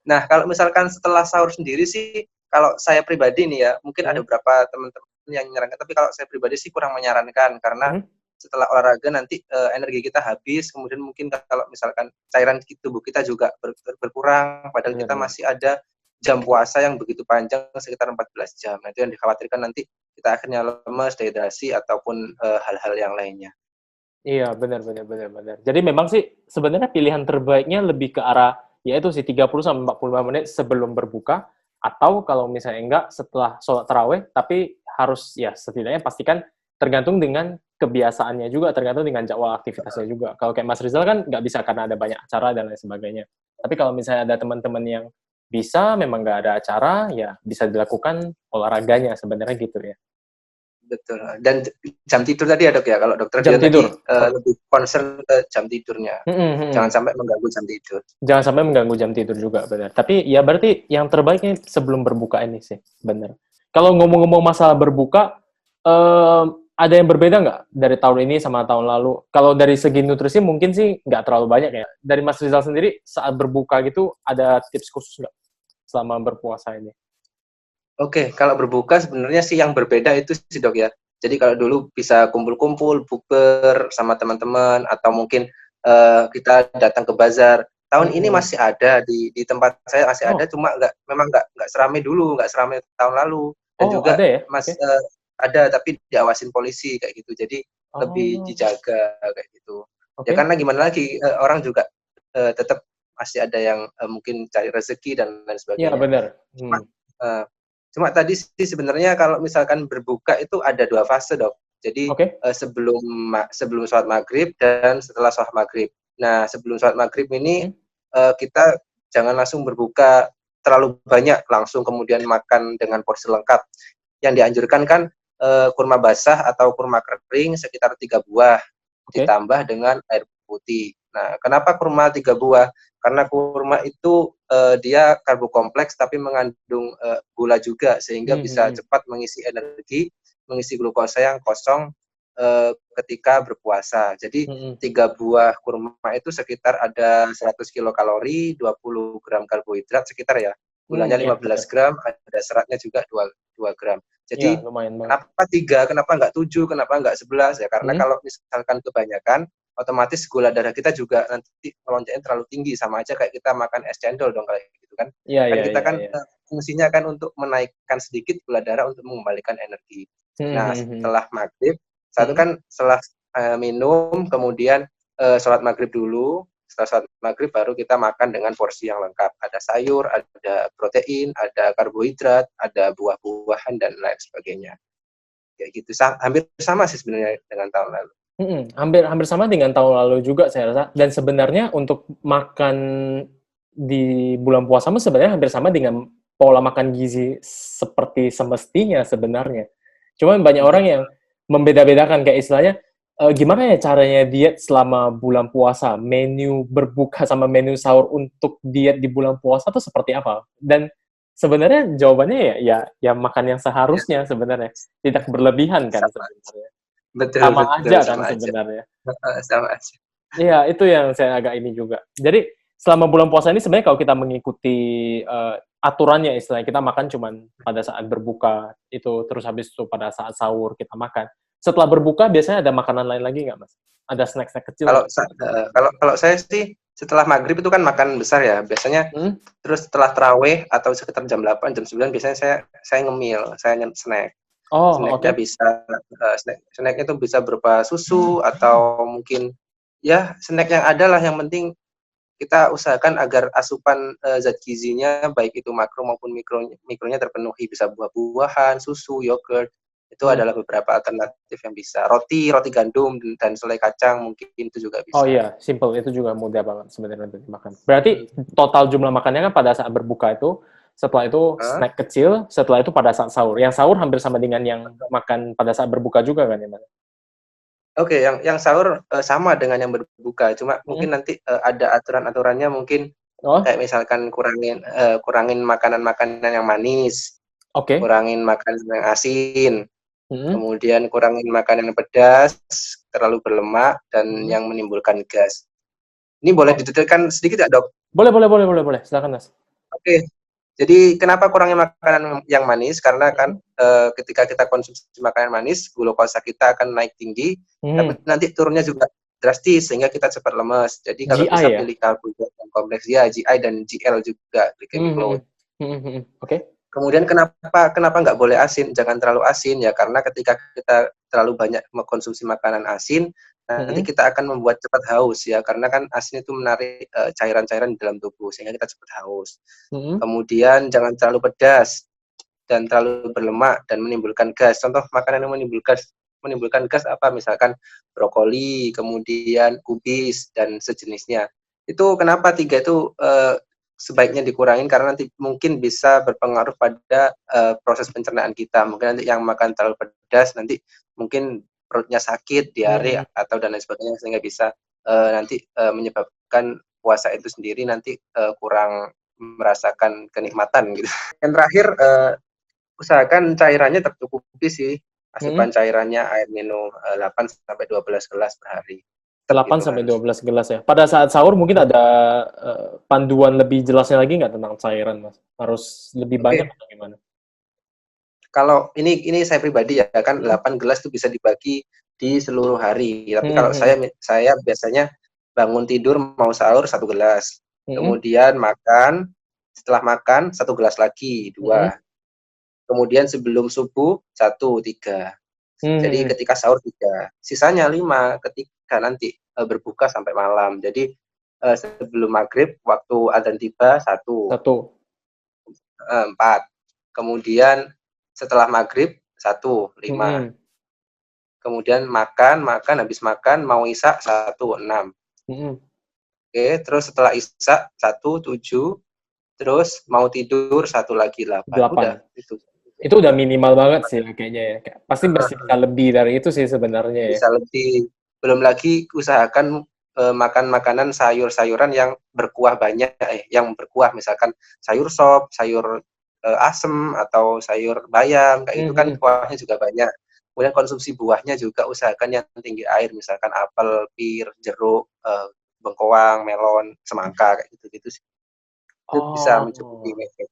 [SPEAKER 2] Nah, kalau misalkan setelah sahur sendiri sih, kalau saya pribadi nih ya, mungkin ada
[SPEAKER 1] Mhm,
[SPEAKER 2] beberapa teman-teman yang menyarankan, tapi kalau saya pribadi sih kurang menyarankan karena
[SPEAKER 1] mhm.
[SPEAKER 2] setelah olahraga nanti energi kita habis, kemudian mungkin kalau misalkan cairan tubuh kita juga berkurang, padahal
[SPEAKER 1] Benar,
[SPEAKER 2] kita
[SPEAKER 1] benar.
[SPEAKER 2] masih ada jam puasa yang begitu panjang sekitar 14 jam. Nah, itu yang dikhawatirkan nanti kita akhirnya lemes, dehidrasi ataupun hal-hal yang lainnya.
[SPEAKER 1] Iya, benar, benar, benar, benar. Jadi memang sih sebenarnya pilihan terbaiknya lebih ke arah yaitu sih 30 sampai 45 menit sebelum berbuka atau kalau misalnya enggak setelah sholat tarawih, tapi harus ya setidaknya pastikan tergantung dengan kebiasaannya juga, tergantung dengan jadwal aktivitasnya juga. Kalau kayak Mas Rizal kan nggak bisa karena ada banyak acara dan lain sebagainya. Tapi kalau misalnya ada teman-teman yang bisa, memang nggak ada acara, ya bisa dilakukan olahraganya sebenarnya gitu ya.
[SPEAKER 2] Betul, dan jam tidur tadi ya, Dok, ya? Kalau Dokter
[SPEAKER 1] Jam
[SPEAKER 2] Dian tadi,
[SPEAKER 1] tidur. Sorry.
[SPEAKER 2] lebih concern ke jam tidurnya,
[SPEAKER 1] Mhm,
[SPEAKER 2] jangan
[SPEAKER 1] mhm.
[SPEAKER 2] sampai mengganggu jam tidur.
[SPEAKER 1] Jangan sampai mengganggu jam tidur juga, benar. Tapi ya berarti yang terbaiknya sebelum berbuka ini sih, benar. Kalau ngomong-ngomong masalah berbuka, ada yang berbeda nggak dari tahun ini sama tahun lalu? Kalau dari segi nutrisi mungkin sih nggak terlalu banyak ya. Dari Mas Rizal sendiri saat berbuka gitu ada tips khusus nggak selama berpuasa ini?
[SPEAKER 2] Oke, kalau berbuka sebenarnya sih yang berbeda itu sih, Dok, ya. Jadi kalau dulu bisa kumpul-kumpul, bukber sama teman-teman atau mungkin, kita datang ke bazar. Tahun ini
[SPEAKER 1] Mhm.
[SPEAKER 2] masih ada di tempat saya masih ada,
[SPEAKER 1] Oh,
[SPEAKER 2] cuma memang nggak seramai dulu, nggak seramai tahun lalu. Dan
[SPEAKER 1] oh
[SPEAKER 2] juga
[SPEAKER 1] ada ya?
[SPEAKER 2] Mas
[SPEAKER 1] Oke.
[SPEAKER 2] ada tapi diawasin polisi kayak gitu, jadi lebih
[SPEAKER 1] Oh,
[SPEAKER 2] dijaga kayak gitu. Ya
[SPEAKER 1] oke.
[SPEAKER 2] karena gimana lagi, orang juga, tetap masih ada yang, mungkin cari rezeki dan lain
[SPEAKER 1] Iya
[SPEAKER 2] sebagainya.
[SPEAKER 1] benar.
[SPEAKER 2] Cuma,
[SPEAKER 1] Hmm.
[SPEAKER 2] eee Cuma tadi sih sebenarnya kalau misalkan berbuka itu ada 2 fase, Dok. Jadi,
[SPEAKER 1] Oke.
[SPEAKER 2] sebelum sholat maghrib dan setelah sholat maghrib. Nah, sebelum sholat maghrib ini,
[SPEAKER 1] Mhm.
[SPEAKER 2] kita jangan langsung berbuka terlalu banyak, langsung kemudian makan dengan porsi lengkap. Yang dianjurkan kan, kurma basah atau kurma kering sekitar 3 buah,
[SPEAKER 1] Oke.
[SPEAKER 2] ditambah dengan air putih. Nah, kenapa kurma 3 buah? Karena kurma itu, dia karbo kompleks tapi mengandung, gula juga sehingga
[SPEAKER 1] Mhm,
[SPEAKER 2] bisa
[SPEAKER 1] mhm.
[SPEAKER 2] cepat mengisi energi, mengisi glukosa yang kosong, ketika berpuasa. Jadi
[SPEAKER 1] Mhm.
[SPEAKER 2] 3 buah kurma itu sekitar ada 100 kilokalori, 20 gram karbohidrat sekitar ya, gulanya
[SPEAKER 1] Iya
[SPEAKER 2] 15
[SPEAKER 1] benar.
[SPEAKER 2] gram, ada seratnya juga 2 gram.
[SPEAKER 1] Iya
[SPEAKER 2] Jadi
[SPEAKER 1] lumayan banget.
[SPEAKER 2] kenapa 3, kenapa nggak 7, kenapa nggak 11, ya karena
[SPEAKER 1] Mhm.
[SPEAKER 2] kalau misalkan kebanyakan, otomatis gula darah kita juga nanti melonjaknya terlalu tinggi, sama aja kayak kita makan es cendol dong kayak gitu kan.
[SPEAKER 1] Iya,
[SPEAKER 2] Kan
[SPEAKER 1] iya,
[SPEAKER 2] kita
[SPEAKER 1] iya,
[SPEAKER 2] kan,
[SPEAKER 1] iya.
[SPEAKER 2] fungsinya kan untuk menaikkan sedikit gula darah untuk mengembalikan energi.
[SPEAKER 1] Mhm,
[SPEAKER 2] Nah,
[SPEAKER 1] mhm, mhm.
[SPEAKER 2] setelah maghrib, satu
[SPEAKER 1] Mhm.
[SPEAKER 2] kan setelah, minum kemudian, sholat maghrib dulu, setelah sholat maghrib baru kita makan dengan porsi yang lengkap. Ada sayur, ada protein, ada karbohidrat, ada buah-buahan dan lain sebagainya. Kayak gitu, hampir sama sih sebenarnya dengan tahun lalu.
[SPEAKER 1] Mhm, hampir hampir sama dengan tahun lalu juga saya rasa, dan sebenarnya untuk makan di bulan puasa mah sebenarnya hampir sama dengan pola makan gizi seperti semestinya sebenarnya. Cuman banyak orang yang
[SPEAKER 2] Betul.
[SPEAKER 1] membeda-bedakan kayak istilahnya, gimana ya caranya diet selama bulan puasa? Menu berbuka sama menu sahur untuk diet di bulan puasa tuh seperti apa? Dan sebenarnya jawabannya ya makan yang
[SPEAKER 2] Ya,
[SPEAKER 1] seharusnya sebenarnya, tidak berlebihan kan
[SPEAKER 2] sama aja.
[SPEAKER 1] sebenarnya.
[SPEAKER 2] Betul,
[SPEAKER 1] Sama
[SPEAKER 2] betul,
[SPEAKER 1] aja kan
[SPEAKER 2] sama aja.
[SPEAKER 1] sebenarnya.
[SPEAKER 2] Heeh, sama aja.
[SPEAKER 1] Iya, itu yang saya agak ini juga. Jadi, selama bulan puasa ini sebenarnya kalau kita mengikuti, aturannya istilahnya, kita makan cuman pada saat berbuka, itu, terus habis itu pada saat sahur kita makan. Setelah berbuka biasanya ada makanan lain lagi nggak, Mas? Ada snack-snack kecil nggak?
[SPEAKER 2] Kalau kalau saya sih setelah maghrib itu kan makan besar ya, biasanya
[SPEAKER 1] Mhm?
[SPEAKER 2] terus setelah tarawih atau sekitar jam 8 jam 9 biasanya saya ngemil, saya snack.
[SPEAKER 1] Oh,
[SPEAKER 2] Snack-nya
[SPEAKER 1] oke.
[SPEAKER 2] bisa, snack itu bisa berupa susu atau mungkin, ya snack yang ada lah, yang penting kita usahakan agar asupan, zat gizinya baik itu makro maupun mikronya terpenuhi, bisa buah-buahan, susu, yogurt. Itu adalah beberapa alternatif yang bisa. Roti gandum dan selai kacang mungkin itu juga
[SPEAKER 1] Oh
[SPEAKER 2] bisa.
[SPEAKER 1] iya, simple. Itu juga mudah banget sebenarnya untuk dimakan. Berarti
[SPEAKER 2] Hmm.
[SPEAKER 1] total jumlah makannya kan pada saat berbuka itu, setelah itu
[SPEAKER 2] Hah?
[SPEAKER 1] snack kecil, setelah itu pada saat sahur. Yang sahur hampir sama dengan yang makan pada saat berbuka juga kan ya, Mas?
[SPEAKER 2] Oke, yang sahur sama dengan yang berbuka, cuma
[SPEAKER 1] Mm.
[SPEAKER 2] mungkin nanti ada aturan-aturannya mungkin
[SPEAKER 1] Oh,
[SPEAKER 2] kayak misalkan kurangin makanan-makanan yang manis,
[SPEAKER 1] oke.
[SPEAKER 2] kurangin makanan yang asin,
[SPEAKER 1] Mm.
[SPEAKER 2] kemudian kurangin makanan yang pedas, terlalu berlemak dan
[SPEAKER 1] Mm.
[SPEAKER 2] yang menimbulkan gas. Ini boleh
[SPEAKER 1] Oh,
[SPEAKER 2] didetailkan sedikit nggak, Dok?
[SPEAKER 1] boleh, boleh, boleh, boleh, boleh. Silakan, Mas.
[SPEAKER 2] Oke. Jadi kenapa kurangi makanan yang manis? Karena kan
[SPEAKER 1] Mm.
[SPEAKER 2] ketika kita konsumsi makanan manis, glukosa kita akan naik tinggi,
[SPEAKER 1] Mm.
[SPEAKER 2] tapi nanti turunnya juga drastis sehingga kita cepat lemes. Jadi kalau
[SPEAKER 1] GI
[SPEAKER 2] bisa
[SPEAKER 1] ya?
[SPEAKER 2] pilih karbohidrat yang kompleks ya, GI dan GL juga, glycemic
[SPEAKER 1] Mm.
[SPEAKER 2] load.
[SPEAKER 1] Mm. Mm. Oke.
[SPEAKER 2] Kemudian kenapa nggak boleh asin? Jangan terlalu asin ya, karena ketika kita terlalu banyak mengkonsumsi makanan asin, nanti
[SPEAKER 1] Mm.
[SPEAKER 2] kita akan membuat cepat haus ya, karena kan asin itu menarik cairan-cairan di dalam tubuh sehingga kita cepat haus.
[SPEAKER 1] Mm.
[SPEAKER 2] Kemudian jangan terlalu pedas dan terlalu berlemak dan menimbulkan gas. Contoh makanan yang menimbulkan gas apa? Misalkan brokoli, kemudian kubis dan sejenisnya. Itu kenapa tiga itu sebaiknya dikurangin karena nanti mungkin bisa berpengaruh pada proses pencernaan kita. Mungkin nanti yang makan terlalu pedas nanti mungkin perutnya sakit, diare
[SPEAKER 1] Mm.
[SPEAKER 2] atau dan lain sebagainya sehingga bisa nanti menyebabkan puasa itu sendiri nanti kurang merasakan kenikmatan gitu. Yang terakhir usahakan cairannya tercukupi sih,
[SPEAKER 1] Mm.
[SPEAKER 2] asupan cairannya air minum 8 sampai 12 gelas per hari. Tetap
[SPEAKER 1] 8
[SPEAKER 2] itu
[SPEAKER 1] sampai
[SPEAKER 2] harus.
[SPEAKER 1] 12 gelas ya. Pada saat sahur mungkin ada panduan lebih jelasnya lagi nggak tentang cairan, Mas? Harus lebih banyak
[SPEAKER 2] Oke,
[SPEAKER 1] atau gimana?
[SPEAKER 2] kalau ini saya pribadi ya kan
[SPEAKER 1] Hmm.
[SPEAKER 2] 8 gelas itu bisa dibagi di seluruh hari. Tapi
[SPEAKER 1] Hmm.
[SPEAKER 2] kalau
[SPEAKER 1] Hmm.
[SPEAKER 2] saya biasanya bangun tidur mau sahur 1 gelas.
[SPEAKER 1] Hmm.
[SPEAKER 2] Kemudian makan, setelah makan 1 gelas lagi,
[SPEAKER 1] Hmm.
[SPEAKER 2] 2. Kemudian sebelum subuh 1, 3.
[SPEAKER 1] Hmm.
[SPEAKER 2] Jadi
[SPEAKER 1] Hmm.
[SPEAKER 2] ketika sahur 3, sisanya 5 ketika nanti berbuka sampai malam. Jadi sebelum maghrib waktu adzan tiba 1,
[SPEAKER 1] Satu.
[SPEAKER 2] 4. Kemudian setelah maghrib 1, 5.
[SPEAKER 1] Hmm.
[SPEAKER 2] Kemudian makan, habis makan mau isya 1, 6.
[SPEAKER 1] Hmm.
[SPEAKER 2] Oke, terus setelah isya 1, 7. Terus mau tidur 1 lagi 8. Udah
[SPEAKER 1] 8.
[SPEAKER 2] itu.
[SPEAKER 1] Itu udah minimal banget sih kayaknya ya. Pasti masih bisa lebih dari itu sih sebenarnya ya.
[SPEAKER 2] Bisa lebih. Belum lagi usahakan makan makanan sayur-sayuran yang berkuah banyak, yang berkuah misalkan sayur sop, sayur asem atau sayur bayam kayak
[SPEAKER 1] Hmm.
[SPEAKER 2] gitu kan
[SPEAKER 1] Hmm.
[SPEAKER 2] kuahnya juga banyak. Kemudian konsumsi buahnya juga usahakan yang tinggi air misalkan apel, pir, jeruk, bengkoang, melon, semangka kayak gitu-gitu sih. Itu bisa mencukupi.
[SPEAKER 1] Oh.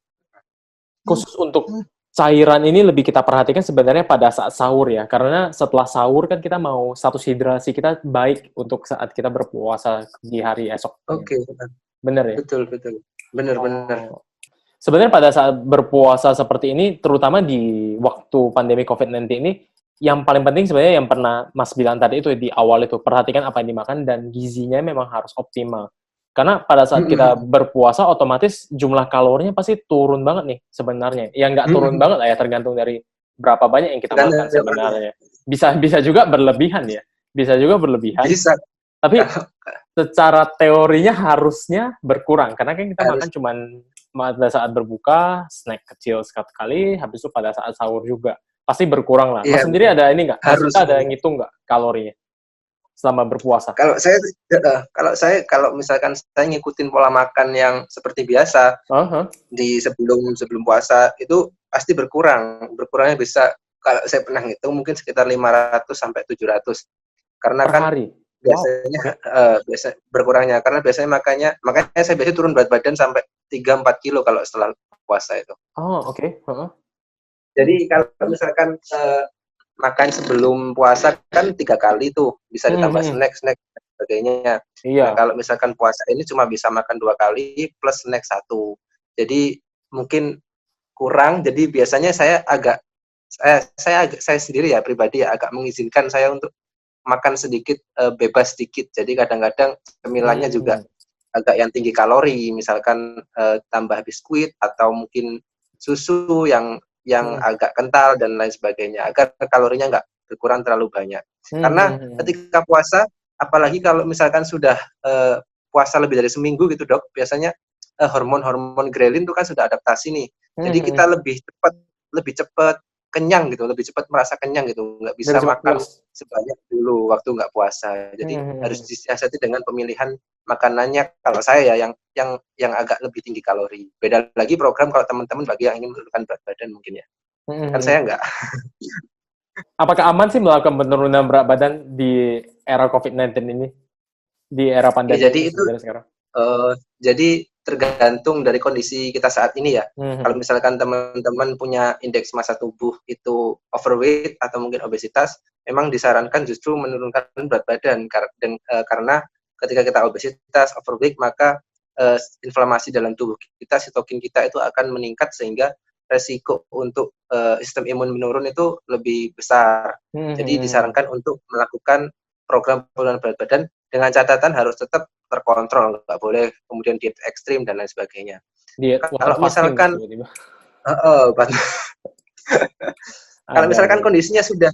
[SPEAKER 1] Khusus untuk cairan ini lebih kita perhatikan sebenarnya pada saat sahur ya, karena setelah sahur kan kita mau status hidrasi kita baik untuk saat kita berpuasa di hari esoknya.
[SPEAKER 2] Oke,
[SPEAKER 1] Bener ya?
[SPEAKER 2] betul betul. Benar benar.
[SPEAKER 1] Oh. Sebenarnya pada saat berpuasa seperti ini, terutama di waktu pandemi COVID-19 ini, yang paling penting sebenarnya yang pernah Mas bilang tadi itu di awal itu, perhatikan apa yang dimakan dan gizinya memang harus optimal. Karena pada saat kita berpuasa, otomatis jumlah kalorinya pasti turun banget nih sebenarnya. Ya nggak turun banget lah ya, tergantung dari berapa banyak yang kita makan
[SPEAKER 2] Tergantung dari orangnya.
[SPEAKER 1] sebenarnya. Bisa bisa juga berlebihan ya, bisa juga berlebihan.
[SPEAKER 2] Bisa
[SPEAKER 1] Tapi
[SPEAKER 2] kalau
[SPEAKER 1] secara teorinya harusnya berkurang karena kan kita makan
[SPEAKER 2] harus
[SPEAKER 1] cuman pada saat berbuka snack kecil sekali, habis itu pada saat sahur juga pasti berkurang lah.
[SPEAKER 2] iya
[SPEAKER 1] Mas sendiri
[SPEAKER 2] betul.
[SPEAKER 1] ada ini nggak? Mas
[SPEAKER 2] Harus.
[SPEAKER 1] kita ada yang ngitung nggak kalorinya selama berpuasa?
[SPEAKER 2] Kalau misalkan saya ngikutin pola makan yang seperti biasa
[SPEAKER 1] Aha,
[SPEAKER 2] di sebelum sebelum puasa itu pasti berkurang. Berkurangnya bisa kalau saya pernah ngitung mungkin sekitar 500 sampai 700. Karena
[SPEAKER 1] per
[SPEAKER 2] kan
[SPEAKER 1] hari. Wow,
[SPEAKER 2] biasanya
[SPEAKER 1] oke.
[SPEAKER 2] biasa berkurangnya karena biasanya makanya saya biasanya turun berat badan sampai 3-4 kilo kalau setelah puasa itu.
[SPEAKER 1] Oh, oke. Heeh.
[SPEAKER 2] Jadi kalau misalkan makan sebelum puasa kan 3 kali tuh bisa
[SPEAKER 1] Mhm,
[SPEAKER 2] ditambah
[SPEAKER 1] mhm.
[SPEAKER 2] snack dan sebagainya. Nah
[SPEAKER 1] Iya.
[SPEAKER 2] kalau misalkan puasa ini cuma bisa makan 2 kali plus snack 1. Jadi mungkin kurang. Jadi biasanya saya sendiri ya pribadi ya agak mengizinkan saya untuk makan sedikit bebas sedikit. Jadi kadang-kadang cemilannya juga
[SPEAKER 1] Hmm.
[SPEAKER 2] agak yang tinggi kalori, misalkan tambah biskuit atau mungkin susu yang yang agak kental dan lain sebagainya agar kalorinya nggak berkurang terlalu banyak. Karena ketika puasa, apalagi kalau misalkan sudah puasa lebih dari seminggu gitu dok, biasanya hormon-hormon grelin itu kan sudah adaptasi nih. Jadi kita lebih cepat kenyang gitu, lebih cepat merasa kenyang gitu, nggak bisa
[SPEAKER 1] Lebih cepat
[SPEAKER 2] makan
[SPEAKER 1] puas.
[SPEAKER 2] sebanyak dulu waktu nggak puasa. Jadi harus disiasati dengan pemilihan makanannya. Kalau saya ya yang agak lebih tinggi kalori. Beda lagi program kalau teman-teman bagi yang ingin menurunkan berat badan mungkin ya. Kan saya nggak.
[SPEAKER 1] Apakah aman sih melakukan penurunan berat badan di era COVID-19 ini? Di era pandemi
[SPEAKER 2] Ya, jadi
[SPEAKER 1] ini
[SPEAKER 2] itu
[SPEAKER 1] sebenarnya sekarang?
[SPEAKER 2] jadi tergantung dari kondisi kita saat ini ya. Kalau
[SPEAKER 1] Mhm.
[SPEAKER 2] misalkan teman-teman punya indeks massa tubuh itu overweight atau mungkin obesitas, memang disarankan justru menurunkan berat badan karena ketika kita obesitas, overweight, maka inflamasi dalam tubuh kita, sitokin kita itu akan meningkat sehingga resiko untuk sistem imun menurun itu lebih besar. Jadi
[SPEAKER 1] Mhm.
[SPEAKER 2] disarankan untuk melakukan program penurunan berat badan dengan catatan harus tetap terkontrol, nggak boleh kemudian diet ekstrim dan lain sebagainya.
[SPEAKER 1] Diet water
[SPEAKER 2] Kalau
[SPEAKER 1] fasting
[SPEAKER 2] misalkan
[SPEAKER 1] tiba-tiba.
[SPEAKER 2] kalau
[SPEAKER 1] Ada
[SPEAKER 2] misalkan
[SPEAKER 1] gitu.
[SPEAKER 2] kondisinya sudah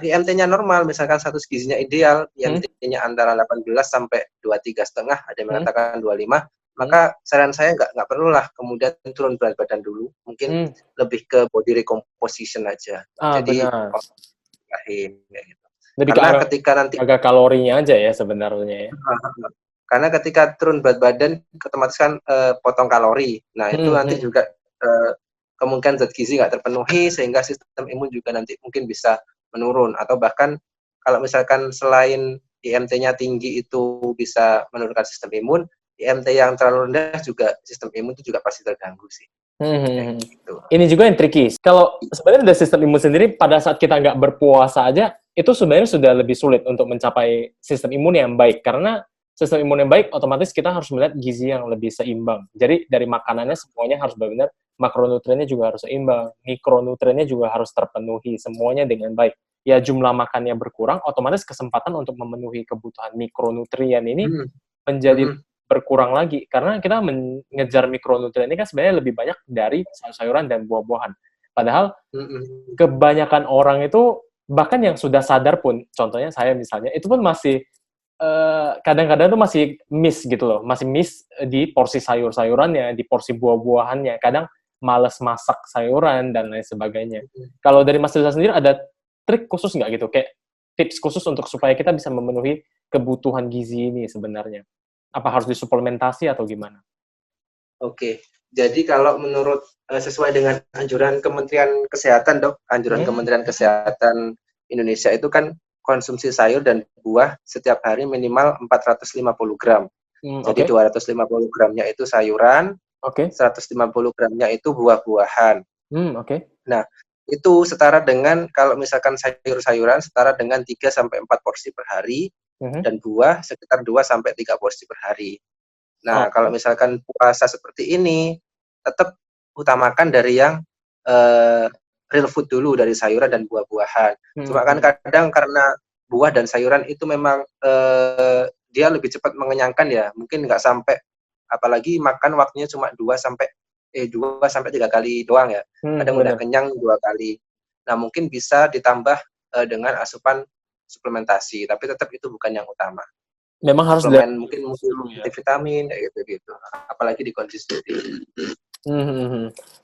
[SPEAKER 2] IMT-nya normal, misalkan status gizinya ideal,
[SPEAKER 1] Hmm?
[SPEAKER 2] IMT-nya antara 18 sampai 23,5, ada yang
[SPEAKER 1] Hmm?
[SPEAKER 2] mengatakan 25,
[SPEAKER 1] Hmm?
[SPEAKER 2] maka saran saya nggak perlulah kemudian turun berat badan dulu, mungkin
[SPEAKER 1] Hmm.
[SPEAKER 2] lebih ke body recomposition aja. Jadi
[SPEAKER 1] Benar.
[SPEAKER 2] kayak gitu.
[SPEAKER 1] Lebih ke
[SPEAKER 2] Karena
[SPEAKER 1] arah
[SPEAKER 2] ketika nanti
[SPEAKER 1] jaga kalorinya aja ya sebenarnya ya.
[SPEAKER 2] karena ketika turun berat badan otomatis kan potong kalori. Nah, itu nanti
[SPEAKER 1] Hmm.
[SPEAKER 2] juga kemungkinan zat gizi nggak terpenuhi sehingga sistem imun juga nanti mungkin bisa menurun atau bahkan kalau misalkan selain IMT-nya tinggi itu bisa menurunkan sistem imun, IMT yang terlalu rendah juga sistem imun itu juga pasti terganggu sih. Kayak
[SPEAKER 1] Hmm.
[SPEAKER 2] gitu.
[SPEAKER 1] Ini juga yang tricky. Kalau sebenarnya dari sistem imun sendiri, pada saat kita nggak berpuasa aja, itu sebenarnya sudah lebih sulit untuk mencapai sistem imun yang baik. Karena sistem imun yang baik, otomatis kita harus melihat gizi yang lebih seimbang. Jadi dari makanannya semuanya harus benar-benar, makronutriennya juga harus seimbang, mikronutriennya juga harus terpenuhi, semuanya dengan baik. Ya jumlah makannya berkurang, otomatis kesempatan untuk memenuhi kebutuhan mikronutrien ini
[SPEAKER 2] Hmm.
[SPEAKER 1] menjadi
[SPEAKER 2] Hmm.
[SPEAKER 1] berkurang lagi karena kita mengejar mikronutrien ini kan sebenarnya lebih banyak dari sayur-sayuran dan buah-buahan. Padahal
[SPEAKER 2] Hmm.
[SPEAKER 1] kebanyakan orang itu bahkan yang sudah sadar pun, contohnya saya misalnya, itu pun masih kadang-kadang tuh masih miss gitu loh, masih miss di porsi sayur-sayurannya, di porsi buah-buahannya. Kadang males masak sayuran dan lain sebagainya. Kalau dari Mas Rizal sendiri ada trik khusus nggak gitu, kayak tips khusus untuk supaya kita bisa memenuhi kebutuhan gizi ini sebenarnya? Apa harus disuplementasi atau gimana?
[SPEAKER 2] Oke, jadi kalau menurut sesuai dengan anjuran Kementerian Kesehatan, Dok, anjuran
[SPEAKER 1] Hmm,
[SPEAKER 2] Kementerian Kesehatan Indonesia itu kan konsumsi sayur dan buah setiap hari minimal 450 gram. Jadi
[SPEAKER 1] oke,
[SPEAKER 2] 250 gramnya itu sayuran,
[SPEAKER 1] oke,
[SPEAKER 2] 150 gramnya itu buah-buahan.
[SPEAKER 1] oke,
[SPEAKER 2] Nah, itu setara dengan kalau misalkan sayur-sayuran setara dengan 3 sampai 4 porsi per hari
[SPEAKER 1] mhm,
[SPEAKER 2] dan buah sekitar 2 sampai 3 porsi per hari. Nah, kalau
[SPEAKER 1] oke,
[SPEAKER 2] misalkan puasa seperti ini, tetap utamakan dari yang eee, real food dulu, dari sayuran dan buah-buahan. Cuma kan
[SPEAKER 1] mhm,
[SPEAKER 2] kadang karena buah dan sayuran itu memang, dia lebih cepat mengenyangkan ya, mungkin nggak sampai apalagi makan waktunya cuma 2 sampai 3 kali doang ya, kadang udah
[SPEAKER 1] bener.
[SPEAKER 2] kenyang 2 kali. Nah, mungkin bisa ditambah, dengan asupan suplementasi, tapi tetap itu bukan yang utama.
[SPEAKER 1] Memang harus dari
[SPEAKER 2] Suplemen mungkin
[SPEAKER 1] dulu ya.
[SPEAKER 2] multivitamin kayak gitu-gitu, apalagi di kondisi seperti ini.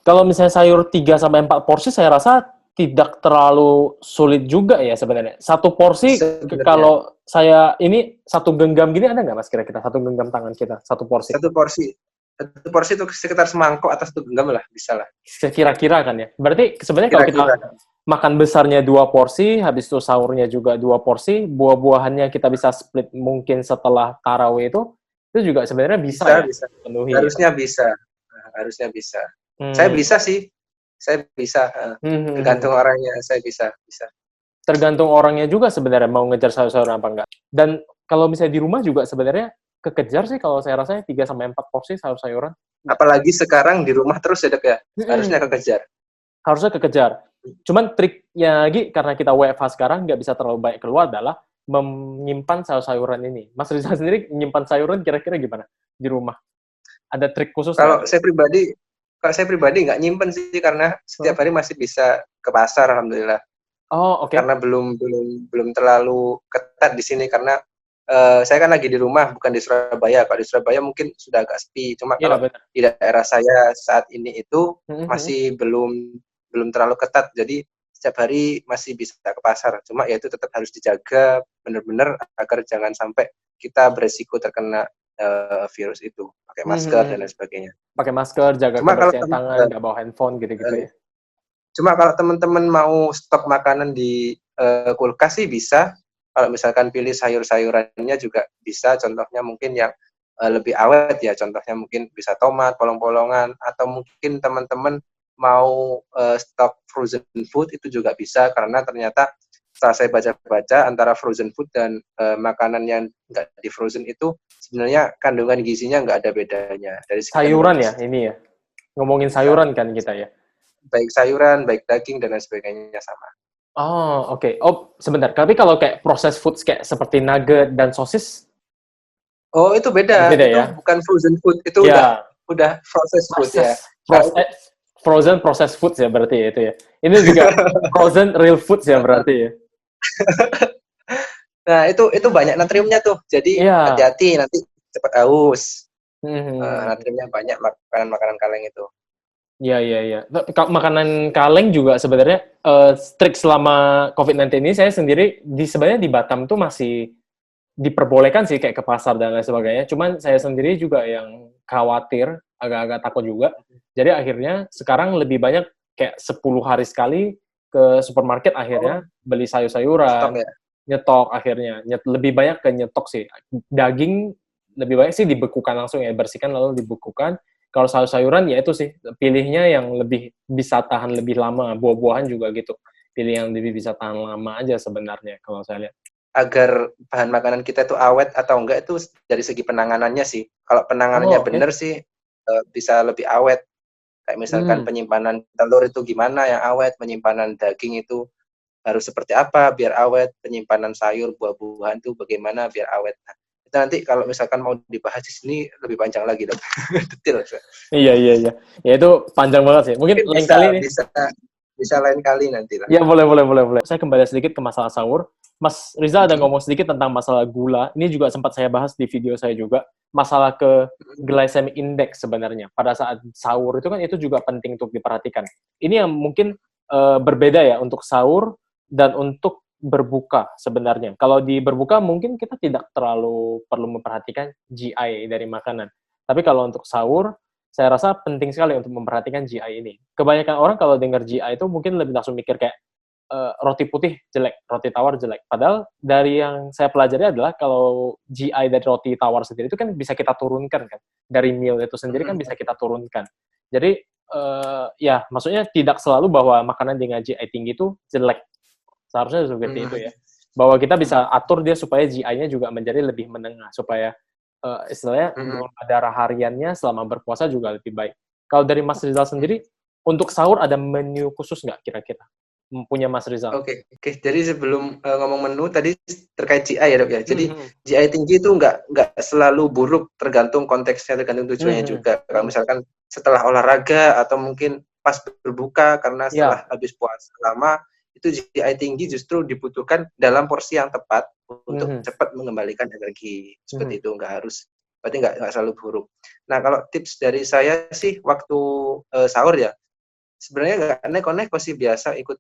[SPEAKER 1] Kalau misalnya sayur 3 sampai 4 porsi saya rasa tidak terlalu sulit juga ya sebenarnya. Satu porsi
[SPEAKER 2] Sebenarnya
[SPEAKER 1] kalau saya ini satu genggam gini ada nggak Mas kira-kira satu genggam tangan kita satu porsi?
[SPEAKER 2] satu porsi satu porsi itu sekitar semangkok atau 1 genggam lah, bisa lah,
[SPEAKER 1] Kira-kira kan ya. Berarti sebenarnya kalau kita
[SPEAKER 2] kira-kira.
[SPEAKER 1] makan besarnya 2 porsi, habis itu sahurnya juga 2 porsi, buah-buahannya kita bisa split mungkin setelah tarawih itu juga sebenarnya bisa
[SPEAKER 2] Bisa
[SPEAKER 1] ya
[SPEAKER 2] bisa.
[SPEAKER 1] penuhi ya.
[SPEAKER 2] Harusnya bisa, harusnya bisa. Saya
[SPEAKER 1] Hmm.
[SPEAKER 2] bisa sih, saya bisa,
[SPEAKER 1] Hmm, hmm, hmm.
[SPEAKER 2] tergantung orangnya, saya bisa.
[SPEAKER 1] Tergantung orangnya juga sebenarnya mau ngejar sayur-sayuran apa enggak. Dan kalau misalnya di rumah juga sebenarnya kekejar sih kalau saya rasanya 3 sampai 4 porsi sayur-sayuran.
[SPEAKER 2] Apalagi sekarang di rumah terus ya, Dok, ya, harusnya
[SPEAKER 1] Mhm.
[SPEAKER 2] kekejar.
[SPEAKER 1] Harusnya kekejar. Cuman triknya lagi karena kita WFH sekarang nggak bisa terlalu banyak keluar adalah menyimpan sayur-sayuran ini. Mas Rizal sendiri menyimpan sayuran kira-kira gimana di rumah? Ada trik khusus nggak
[SPEAKER 2] Kalau
[SPEAKER 1] tuh?
[SPEAKER 2] saya pribadi Kalau saya pribadi nggak nyimpen sih, karena
[SPEAKER 1] Heeh.
[SPEAKER 2] setiap hari masih bisa ke pasar alhamdulillah.
[SPEAKER 1] Oh, oke.
[SPEAKER 2] Karena belum terlalu ketat di sini karena, saya kan lagi di rumah bukan di Surabaya. Kalau di Surabaya mungkin sudah agak sepi, cuma
[SPEAKER 1] Iya,
[SPEAKER 2] kalau
[SPEAKER 1] benar.
[SPEAKER 2] di daerah saya saat ini itu
[SPEAKER 1] Mhm mhm.
[SPEAKER 2] masih belum belum terlalu ketat. Jadi setiap hari masih bisa ke pasar, cuma ya itu tetap harus dijaga benar-benar agar jangan sampai kita beresiko terkena, virus itu, pakai
[SPEAKER 1] Mhm
[SPEAKER 2] masker dan
[SPEAKER 1] mhm.
[SPEAKER 2] lain sebagainya.
[SPEAKER 1] Pakai masker, jaga
[SPEAKER 2] Cuma kalau
[SPEAKER 1] kebersihan tangan, nggak bawa handphone gitu-gitu
[SPEAKER 2] heeh.
[SPEAKER 1] ya?
[SPEAKER 2] Cuma kalau teman-teman mau stok makanan di, kulkas sih bisa, kalau misalkan pilih sayur-sayurannya juga bisa, contohnya mungkin yang, lebih awet ya, contohnya mungkin bisa tomat, polong-polongan, atau mungkin teman-teman mau, stok frozen food itu juga bisa, karena ternyata setelah saya baca-baca antara frozen food dan, makanan yang nggak di-frozen itu sebenarnya kandungan gizinya nggak ada bedanya dari segi kandungan
[SPEAKER 1] Sayuran ya
[SPEAKER 2] gizi.
[SPEAKER 1] ini ya? Ngomongin
[SPEAKER 2] Ya,
[SPEAKER 1] sayuran kan kita ya?
[SPEAKER 2] baik sayuran, baik daging dan lain sebagainya sama.
[SPEAKER 1] Oh, oke. Oh, sebentar, tapi kalau kayak processed foods kayak seperti nugget dan sosis,
[SPEAKER 2] Oh, itu beda,
[SPEAKER 1] beda
[SPEAKER 2] itu
[SPEAKER 1] ya?
[SPEAKER 2] bukan frozen food, itu
[SPEAKER 1] Ya,
[SPEAKER 2] udah processed food ya.
[SPEAKER 1] proses
[SPEAKER 2] Kalau itu
[SPEAKER 1] frozen processed foods ya berarti ya itu ya? Ini juga frozen real foods ya
[SPEAKER 2] heeh.
[SPEAKER 1] berarti ya?
[SPEAKER 2] Nah, itu banyak natriumnya tuh, jadi
[SPEAKER 1] Iya.
[SPEAKER 2] hati-hati nanti cepat haus.
[SPEAKER 1] Mhm.
[SPEAKER 2] Natriumnya banyak makanan-makanan kaleng itu.
[SPEAKER 1] Iya iya iya. Makanan kaleng juga sebenarnya, strict selama COVID-19 ini saya sendiri sebenarnya di Batam tuh masih diperbolehkan sih kayak ke pasar dan lain sebagainya, cuman saya sendiri juga yang khawatir, agak-agak takut juga. Jadi akhirnya sekarang lebih banyak kayak 10 hari sekali ke supermarket
[SPEAKER 2] Oh,
[SPEAKER 1] akhirnya beli
[SPEAKER 2] ngestok
[SPEAKER 1] sayur-sayuran,
[SPEAKER 2] ya?
[SPEAKER 1] nyetok akhirnya, lebih banyak ke nyetok sih. Daging lebih banyak sih dibekukan langsung ya, bersihkan lalu dibekukan. Kalau sayur-sayuran ya itu sih, pilihnya yang lebih bisa tahan lebih lama, buah-buahan juga gitu. Pilih yang lebih bisa tahan lama aja sebenarnya kalau saya lihat.
[SPEAKER 2] Agar bahan makanan kita itu awet atau enggak itu dari segi penanganannya sih. Kalau
[SPEAKER 1] Oh,
[SPEAKER 2] penanganannya
[SPEAKER 1] oke.
[SPEAKER 2] bener sih, bisa lebih awet. Kayak misalkan
[SPEAKER 1] Hmm.
[SPEAKER 2] penyimpanan telur itu gimana yang awet, penyimpanan daging itu harus seperti apa biar awet, penyimpanan sayur, buah-buahan itu bagaimana biar awet. Nah, itu nanti kalau misalkan mau dibahas di sini lebih panjang lagi dong, detail.
[SPEAKER 1] Iya iya iya. Ya itu panjang banget sih. Mungkin
[SPEAKER 2] Mungkin
[SPEAKER 1] lain
[SPEAKER 2] bisa
[SPEAKER 1] kali nih.
[SPEAKER 2] bisa bisa lain kali nanti lah.
[SPEAKER 1] Ya boleh boleh boleh boleh. Saya kembali sedikit ke masalah sahur. Mas Rizal ada
[SPEAKER 2] Mhm,
[SPEAKER 1] ngomong sedikit tentang masalah gula. Ini juga sempat saya bahas di video saya juga. Masalah ke
[SPEAKER 2] mhm,
[SPEAKER 1] glycemic index sebenarnya. Pada saat sahur itu kan itu juga penting untuk diperhatikan. Ini yang mungkin berbeda ya untuk sahur dan untuk berbuka sebenarnya. Kalau di berbuka mungkin kita tidak terlalu perlu memperhatikan GI dari makanan. Tapi kalau untuk sahur saya rasa penting sekali untuk memperhatikan GI ini. Kebanyakan orang kalau dengar GI itu mungkin lebih langsung mikir kayak roti putih jelek, roti tawar jelek. Padahal dari yang saya pelajari adalah kalau GI dari roti tawar sendiri itu kan bisa kita turunkan kan. Dari meal itu sendiri kan
[SPEAKER 2] mhm,
[SPEAKER 1] bisa kita turunkan. Jadi ya maksudnya tidak selalu bahwa makanan dengan GI tinggi itu jelek. Seharusnya seperti itu
[SPEAKER 2] mhm,
[SPEAKER 1] ya. Bahwa kita
[SPEAKER 2] mhm,
[SPEAKER 1] bisa atur dia supaya GI-nya juga menjadi lebih menengah supaya istilahnya
[SPEAKER 2] mhm,
[SPEAKER 1] gula darah hariannya selama berpuasa juga lebih baik. Kalau dari Mas Rizal
[SPEAKER 2] mhm.
[SPEAKER 1] sendiri, untuk sahur ada menu khusus nggak kira-kira? Punya Mas Rizal?
[SPEAKER 2] Oke oke. Jadi sebelum, ngomong menu tadi terkait GI ya, Dok, ya. Jadi
[SPEAKER 1] Mhm,
[SPEAKER 2] GI tinggi itu nggak selalu buruk, tergantung konteksnya, tergantung tujuannya
[SPEAKER 1] mhm,
[SPEAKER 2] juga. Kalau
[SPEAKER 1] mhm.
[SPEAKER 2] misalkan setelah olahraga atau mungkin pas berbuka karena setelah
[SPEAKER 1] Iya,
[SPEAKER 2] habis puasa lama, itu GI tinggi justru dibutuhkan dalam porsi yang tepat untuk
[SPEAKER 1] mhm,
[SPEAKER 2] cepat mengembalikan energi,
[SPEAKER 1] mhm,
[SPEAKER 2] seperti itu. Nggak harus berarti nggak selalu buruk. Nah, kalau tips dari saya sih waktu, sahur ya, sebenarnya nggak neko-neko sih, biasa ikut,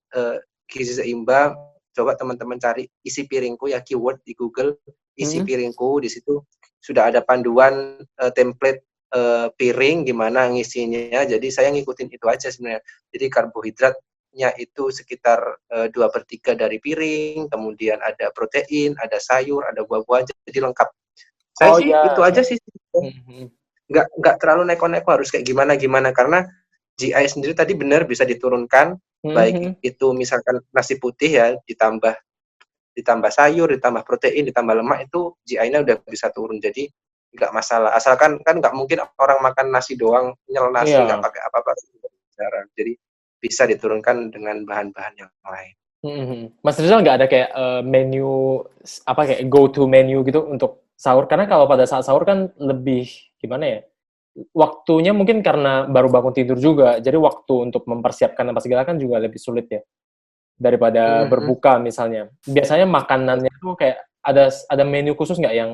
[SPEAKER 2] gizi seimbang. Coba teman-teman cari isi piringku ya, keyword di Google, isi
[SPEAKER 1] mhm.
[SPEAKER 2] piringku, di situ sudah ada panduan, template, piring gimana ngisinya, jadi saya ngikutin itu aja sebenarnya. Jadi karbohidratnya itu sekitar, 2/3 dari piring, kemudian ada protein, ada sayur, ada buah-buahan, jadi lengkap. Saya
[SPEAKER 1] Oh
[SPEAKER 2] sih itu
[SPEAKER 1] ya,
[SPEAKER 2] aja sih,
[SPEAKER 1] mhm, mhm,
[SPEAKER 2] nggak terlalu neko-neko harus kayak gimana-gimana, karena GI sendiri tadi benar bisa diturunkan, baik
[SPEAKER 1] mhm.
[SPEAKER 2] itu misalkan nasi putih ya, ditambah ditambah sayur, ditambah protein, ditambah lemak, itu GI-nya udah bisa turun. Jadi nggak masalah, asalkan kan nggak mungkin orang makan nasi doang, nyel nasi nggak
[SPEAKER 1] Iya,
[SPEAKER 2] pakai apa-apa, jarang. Jadi bisa diturunkan dengan bahan-bahan yang lain.
[SPEAKER 1] mhm, mhm. Mas Rizal nggak ada kayak menu apa kayak go to menu gitu untuk sahur? Karena kalau pada saat sahur kan lebih gimana ya? waktunya mungkin karena baru bangun tidur juga, jadi waktu untuk mempersiapkan apa segala kan juga lebih sulit ya, daripada
[SPEAKER 2] Mhm.
[SPEAKER 1] berbuka misalnya. Biasanya makanannya tuh kayak ada menu khusus nggak yang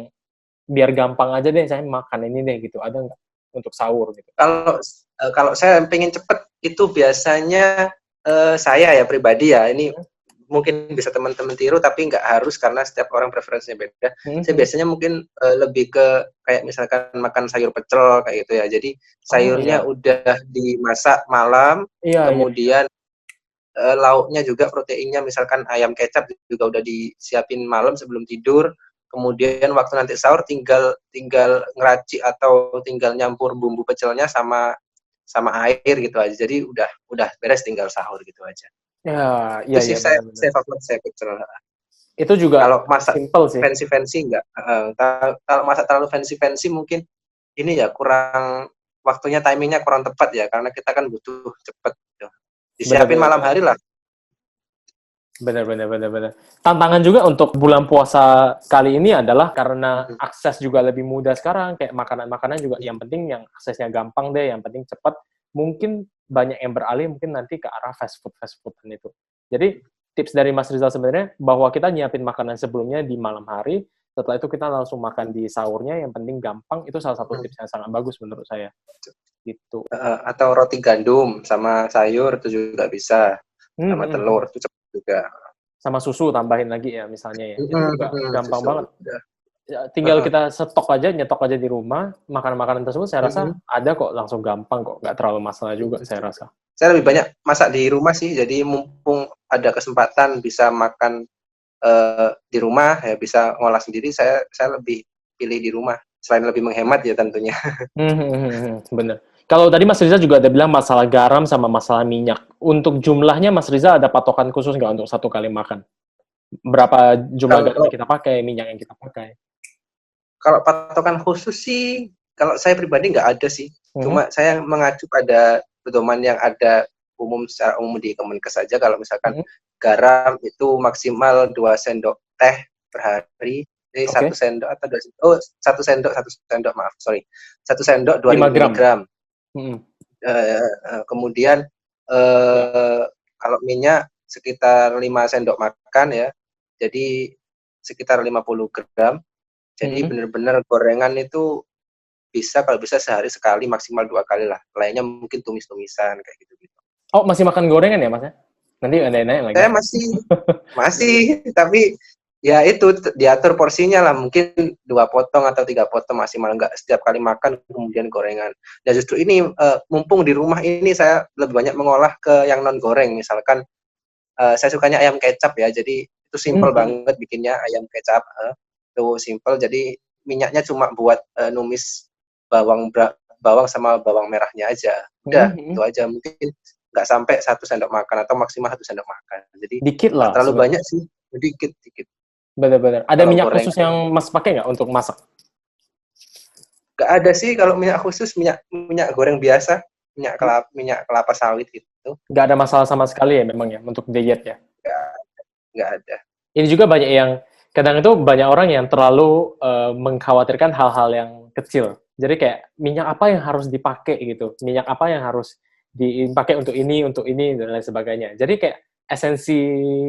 [SPEAKER 1] biar gampang aja deh saya makan ini deh gitu, ada nggak untuk sahur gitu?
[SPEAKER 2] Kalau saya pengen cepet itu biasanya, saya ya pribadi ya, ini
[SPEAKER 1] Mhm,
[SPEAKER 2] mungkin bisa teman-teman tiru tapi nggak harus karena setiap orang preferensinya beda.
[SPEAKER 1] mhm
[SPEAKER 2] Saya
[SPEAKER 1] mhm.
[SPEAKER 2] biasanya mungkin, lebih ke kayak misalkan makan sayur pecel kayak gitu ya. Jadi
[SPEAKER 1] Oh
[SPEAKER 2] sayurnya
[SPEAKER 1] iya,
[SPEAKER 2] udah dimasak malam,
[SPEAKER 1] iya iya iya.
[SPEAKER 2] kemudian, lauknya juga proteinnya misalkan ayam kecap juga udah disiapin malam sebelum tidur, kemudian waktu nanti sahur tinggal tinggal ngeracik atau tinggal nyampur bumbu pecelnya sama sama air gitu aja. Jadi udah beres tinggal sahur gitu aja.
[SPEAKER 1] Ya,
[SPEAKER 2] Itu
[SPEAKER 1] iya
[SPEAKER 2] sih
[SPEAKER 1] iya, benar benar.
[SPEAKER 2] saya favorit saya pecel.
[SPEAKER 1] Itu juga
[SPEAKER 2] Kalau masak
[SPEAKER 1] simple sih.
[SPEAKER 2] fancy-fancy enggak, heeh, kalau masak terlalu fancy-fancy mungkin ini ya kurang waktunya, timing-nya kurang tepat ya, karena kita kan butuh cepet gitu.
[SPEAKER 1] Benar
[SPEAKER 2] Disiapin
[SPEAKER 1] benar
[SPEAKER 2] malam
[SPEAKER 1] benar.
[SPEAKER 2] hari lah.
[SPEAKER 1] Benar benar benar benar. Tantangan juga untuk bulan puasa kali ini adalah karena
[SPEAKER 2] Mhm,
[SPEAKER 1] akses juga lebih mudah sekarang, kayak makanan-makanan juga yang penting yang aksesnya gampang deh, yang penting cepat. Mungkin banyak yang beralih mungkin nanti ke arah fast food-an itu. Jadi tips dari Mas Rizal sebenarnya bahwa kita nyiapin makanan sebelumnya di malam hari, setelah itu kita langsung makan di sahurnya, yang penting gampang, itu salah satu
[SPEAKER 2] mhm,
[SPEAKER 1] tips yang sangat bagus menurut saya, gitu.
[SPEAKER 2] heeh, atau roti gandum sama sayur itu juga bisa,
[SPEAKER 1] Mhm
[SPEAKER 2] sama
[SPEAKER 1] mhm
[SPEAKER 2] telur
[SPEAKER 1] mhm.
[SPEAKER 2] itu cepet juga.
[SPEAKER 1] Sama susu tambahin lagi ya misalnya ya, itu
[SPEAKER 2] Mhm
[SPEAKER 1] juga
[SPEAKER 2] mhm,
[SPEAKER 1] gampang
[SPEAKER 2] susu
[SPEAKER 1] banget.
[SPEAKER 2] udah,
[SPEAKER 1] Ya, tinggal
[SPEAKER 2] heeh,
[SPEAKER 1] kita stok aja, nyetok aja di rumah, makanan-makanan tersebut saya rasa
[SPEAKER 2] mhm
[SPEAKER 1] ada kok, langsung gampang kok, nggak terlalu masalah juga
[SPEAKER 2] mhm.
[SPEAKER 1] saya rasa.
[SPEAKER 2] Saya lebih banyak masak di rumah sih, jadi mumpung ada kesempatan bisa makan di rumah ya bisa ngolah sendiri, saya lebih pilih di rumah, selain lebih menghemat ya tentunya.
[SPEAKER 1] Bener. Kalau tadi Mas Riza juga ada bilang masalah garam sama masalah minyak. Untuk jumlahnya Mas Riza ada patokan khusus nggak untuk satu kali makan? Berapa jumlah garam
[SPEAKER 2] Kalau
[SPEAKER 1] yang kita pakai, minyak yang kita pakai?
[SPEAKER 2] kalau patokan khusus sih, kalau saya pribadi nggak ada sih,
[SPEAKER 1] Mhm,
[SPEAKER 2] cuma saya mengacu pada pedoman yang ada secara umum di Kemenkes saja, kalau misalkan
[SPEAKER 1] mhm,
[SPEAKER 2] garam itu maksimal 2 sendok teh per hari,
[SPEAKER 1] oke.
[SPEAKER 2] 1 sendok atau 2 sendok, oh 1 sendok maaf, sorry, 1 sendok
[SPEAKER 1] 5
[SPEAKER 2] 2000
[SPEAKER 1] gram.
[SPEAKER 2] miligram.
[SPEAKER 1] Mhm,
[SPEAKER 2] Kemudian,
[SPEAKER 1] ya.
[SPEAKER 2] kalau minyak sekitar 5 sendok makan ya, jadi sekitar 50 gram. Jadi
[SPEAKER 1] Mhm.
[SPEAKER 2] bener-bener gorengan itu bisa kalau bisa sehari sekali, maksimal 2 kali lah, lainnya mungkin tumis-tumisan kayak gitu-gitu.
[SPEAKER 1] Oh, masih makan gorengan ya, Mas, ya? Nanti ada yang nanya lagi.
[SPEAKER 2] Saya masih masih, tapi ya itu diatur porsinya lah, mungkin 2 potong atau 3 potong maksimal, nggak setiap kali makan kemudian gorengan. Dan justru ini, mumpung di rumah ini saya lebih banyak mengolah ke yang non goreng, misalkan, saya sukanya ayam kecap ya, jadi itu simpel
[SPEAKER 1] Mhm.
[SPEAKER 2] banget bikinnya ayam kecap, itu simpel, jadi minyaknya cuma buat, numis bawang bawang sama bawang merahnya aja,
[SPEAKER 1] Mhm
[SPEAKER 2] udah itu
[SPEAKER 1] mhm.
[SPEAKER 2] aja, mungkin nggak sampai 1 sendok makan atau maksimal 1 sendok makan. Jadi
[SPEAKER 1] Dikit
[SPEAKER 2] nggak
[SPEAKER 1] lah
[SPEAKER 2] terlalu banyak
[SPEAKER 1] sebenarnya.
[SPEAKER 2] sih, dikit dikit.
[SPEAKER 1] Bener bener. Ada
[SPEAKER 2] Kalau
[SPEAKER 1] minyak khusus
[SPEAKER 2] gorengan
[SPEAKER 1] yang Mas pakai nggak untuk masak?
[SPEAKER 2] nggak ada sih kalau minyak khusus, minyak minyak goreng biasa, minyak kelapa sawit gitu,
[SPEAKER 1] Nggak ada masalah sama sekali ya memang ya untuk diet ya?
[SPEAKER 2] nggak nggak ada.
[SPEAKER 1] Ini juga banyak yang kadang itu banyak orang yang terlalu, mengkhawatirkan hal-hal yang kecil. Jadi kayak minyak apa yang harus dipakai gitu, minyak apa yang harus dipakai untuk ini, dan lain sebagainya. Jadi kayak esensi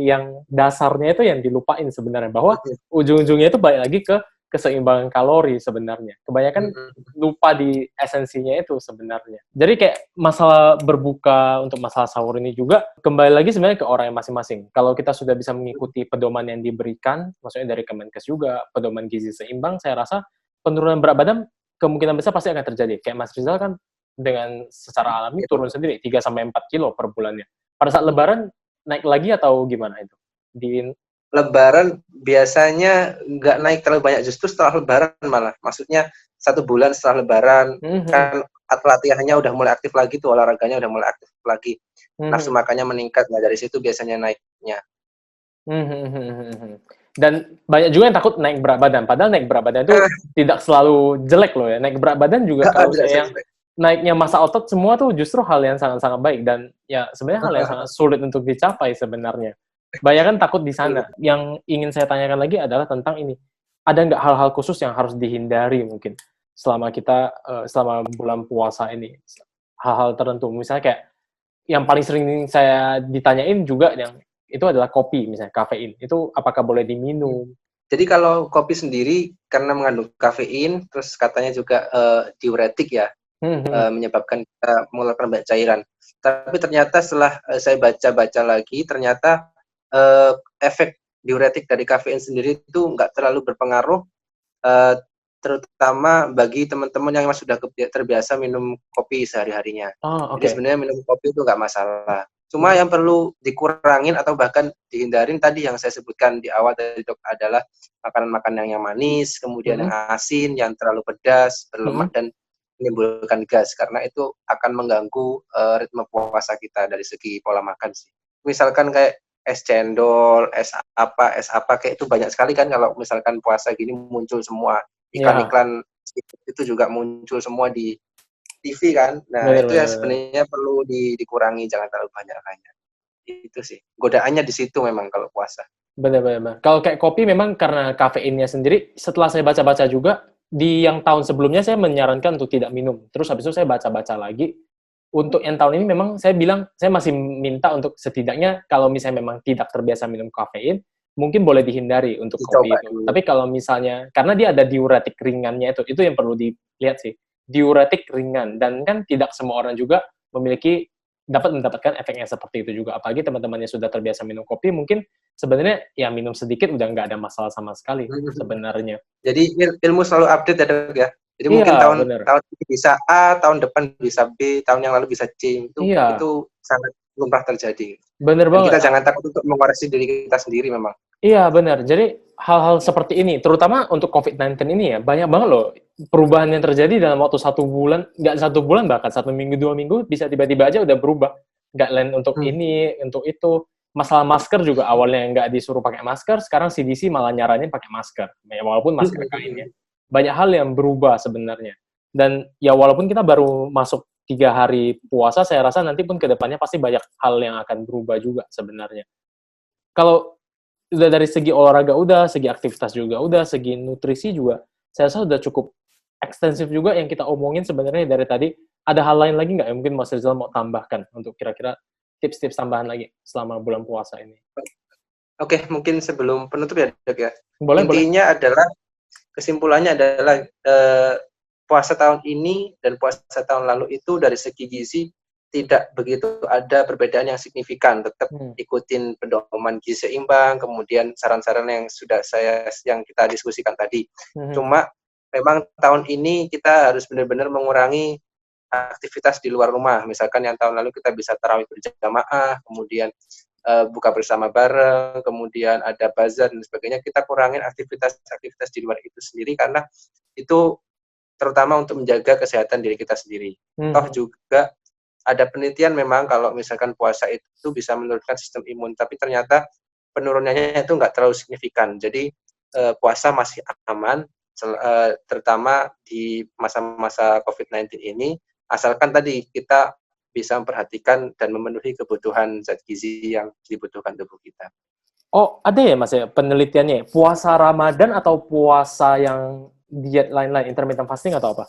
[SPEAKER 1] yang dasarnya itu yang dilupain sebenarnya, bahwa
[SPEAKER 2] Mhm
[SPEAKER 1] ujung-ujungnya itu balik lagi ke keseimbangan kalori sebenarnya. Kebanyakan
[SPEAKER 2] mhm.
[SPEAKER 1] lupa di esensinya itu sebenarnya. Jadi kayak masalah berbuka untuk masalah sahur ini juga kembali lagi sebenarnya ke orang yang masing-masing. Kalau kita sudah bisa mengikuti pedoman yang diberikan, maksudnya dari Kemenkes juga, pedoman gizi seimbang, saya rasa penurunan berat badan kemungkinan besar pasti akan terjadi. Kayak Mas Rizal kan dengan secara alami
[SPEAKER 2] Gitu.
[SPEAKER 1] turun sendiri 3 sampai 4 kilo per bulannya. Pada saat
[SPEAKER 2] Mhm.
[SPEAKER 1] lebaran naik lagi atau gimana itu? Di
[SPEAKER 2] Lebaran biasanya nggak naik terlalu banyak, justru setelah lebaran malah. Maksudnya 1 bulan setelah lebaran,
[SPEAKER 1] mhm
[SPEAKER 2] kan latihannya udah mulai aktif lagi tuh, olahraganya udah mulai aktif lagi. Nafsu
[SPEAKER 1] mhm
[SPEAKER 2] makannya meningkat, nah dari situ biasanya naiknya.
[SPEAKER 1] mhm. Dan banyak juga yang takut naik berat badan, padahal naik berat badan itu tidak selalu jelek loh ya. Naik berat badan juga
[SPEAKER 2] Heeh,
[SPEAKER 1] kalau
[SPEAKER 2] tidak
[SPEAKER 1] saya yang
[SPEAKER 2] jelek.
[SPEAKER 1] naiknya massa otot semua tuh justru hal yang sangat-sangat baik dan ya sebenarnya hal yang sangat sulit untuk dicapai sebenarnya. Banyak kan takut di
[SPEAKER 2] Betul
[SPEAKER 1] sana.
[SPEAKER 2] betul.
[SPEAKER 1] Yang ingin saya tanyakan lagi adalah tentang ini. Ada nggak hal-hal khusus yang harus dihindari mungkin selama kita selama bulan puasa ini? Hal-hal tertentu, misalnya kayak yang paling sering saya ditanyain juga yang itu adalah kopi, misalnya kafein. Itu apakah boleh diminum?
[SPEAKER 2] Jadi kalau kopi sendiri karena mengandung kafein, terus katanya juga diuretik ya,
[SPEAKER 1] Hmm, hmm.
[SPEAKER 2] menyebabkan kita mengeluarkan banyak cairan. Tapi ternyata setelah saya baca-baca lagi, ternyata efek diuretik dari kafein sendiri itu nggak terlalu berpengaruh, uh, terutama bagi teman-teman yang sudah terbiasa minum kopi sehari-harinya.
[SPEAKER 1] Oh,
[SPEAKER 2] Jadi
[SPEAKER 1] oke.
[SPEAKER 2] sebenarnya minum kopi itu nggak masalah. Cuma yang perlu dikurangin atau bahkan dihindarin tadi yang saya sebutkan di awal tadi Dok, adalah makanan-makanan yang manis, kemudian yang
[SPEAKER 1] Mhm,
[SPEAKER 2] asin, yang terlalu pedas, berlemak
[SPEAKER 1] mhm.
[SPEAKER 2] dan menimbulkan gas karena itu akan mengganggu ritme puasa kita dari segi pola makan sih. Misalkan kayak es cendol, es apa kayak itu banyak sekali kan kalau misalkan puasa gini muncul semua.
[SPEAKER 1] Iya,
[SPEAKER 2] Iklan-iklan itu juga muncul semua di TV kan. Nah,
[SPEAKER 1] bener
[SPEAKER 2] itu
[SPEAKER 1] bener
[SPEAKER 2] yang
[SPEAKER 1] bener.
[SPEAKER 2] sebenarnya perlu dikurangi, jangan terlalu banyak-banyak. Itu sih. Godaannya di situ memang kalau puasa.
[SPEAKER 1] Bener bener bener. Kalau kayak kopi memang karena kafeinnya sendiri, setelah saya baca-baca juga, di yang tahun sebelumnya saya menyarankan untuk tidak minum. Terus habis itu saya baca-baca lagi, untuk yang tahun ini memang saya bilang, saya masih minta untuk setidaknya kalau misalnya memang tidak terbiasa minum kafein, mungkin boleh dihindari untuk
[SPEAKER 2] Dicoba
[SPEAKER 1] kopi itu.
[SPEAKER 2] dulu.
[SPEAKER 1] Tapi kalau misalnya, karena dia ada diuretik ringannya itu yang perlu dilihat sih. Diuretik ringan, dan kan tidak semua orang juga dapat mendapatkan efek yang seperti itu juga. Apalagi teman-teman yang sudah terbiasa minum kopi, mungkin sebenarnya ya minum sedikit udah nggak ada masalah sama sekali sebenarnya.
[SPEAKER 2] Jadi ilmu selalu update ya Dok ya. Jadi mungkin
[SPEAKER 1] Iya,
[SPEAKER 2] tahun
[SPEAKER 1] bener.
[SPEAKER 2] tahun ini bisa A, tahun depan bisa B, tahun yang lalu bisa C. Itu
[SPEAKER 1] Iya,
[SPEAKER 2] sangat lumrah terjadi.
[SPEAKER 1] bener
[SPEAKER 2] Dan
[SPEAKER 1] banget.
[SPEAKER 2] kita jangan takut untuk mengoreksi diri kita sendiri memang.
[SPEAKER 1] Iya, benar. Jadi hal-hal seperti ini, terutama untuk COVID-19 ini ya, banyak banget loh perubahan yang terjadi dalam waktu 1 bulan, nggak 1 bulan, bahkan 1 minggu, 2 minggu, bisa tiba-tiba aja udah berubah. Nggak lain untuk
[SPEAKER 2] Hmm.
[SPEAKER 1] ini, untuk itu. Masalah masker juga awalnya nggak disuruh pakai masker, sekarang CDC malah nyaranin pakai masker. Ya, walaupun masker kain ya. Banyak hal yang berubah sebenarnya. Dan ya walaupun kita baru masuk 3 hari puasa, saya rasa nanti pun ke depannya pasti banyak hal yang akan berubah juga sebenarnya. Kalau udah dari segi olahraga udah, segi aktivitas juga udah, segi nutrisi juga, saya rasa udah cukup ekstensif juga yang kita omongin sebenarnya dari tadi. Ada hal lain lagi nggak yang mungkin Mas Rizal mau tambahkan untuk kira-kira tips-tips tambahan lagi selama bulan puasa ini?
[SPEAKER 2] Oke, mungkin sebelum penutup ya Dok ya.
[SPEAKER 1] Boleh, boleh.
[SPEAKER 2] Intinya adalah kesimpulannya adalah puasa tahun ini dan puasa tahun lalu itu dari segi gizi tidak begitu ada perbedaan yang signifikan. Tetap
[SPEAKER 1] Hmm.
[SPEAKER 2] ikutin pedoman gizi seimbang, kemudian saran-saran yang kita diskusikan tadi.
[SPEAKER 1] Hmm.
[SPEAKER 2] Cuma memang tahun ini kita harus benar-benar mengurangi aktivitas di luar rumah. Misalkan yang tahun lalu kita bisa tarawih berjamaah, kemudian buka bersama bareng, kemudian ada bazar dan sebagainya. Kita kurangin aktivitas-aktivitas di luar itu sendiri karena itu terutama untuk menjaga kesehatan diri kita sendiri. Toh
[SPEAKER 1] Hmm.
[SPEAKER 2] juga ada penelitian memang kalau misalkan puasa itu bisa menurunkan sistem imun, tapi ternyata penurunannya itu nggak terlalu signifikan. Jadi puasa masih aman, terutama di masa-masa COVID-19 ini, asalkan tadi kita bisa memperhatikan dan memenuhi kebutuhan zat gizi yang dibutuhkan tubuh kita.
[SPEAKER 1] Oh, ada ya Mas ya penelitiannya? Puasa Ramadan atau puasa yang diet lain-lain, intermittent fasting atau apa?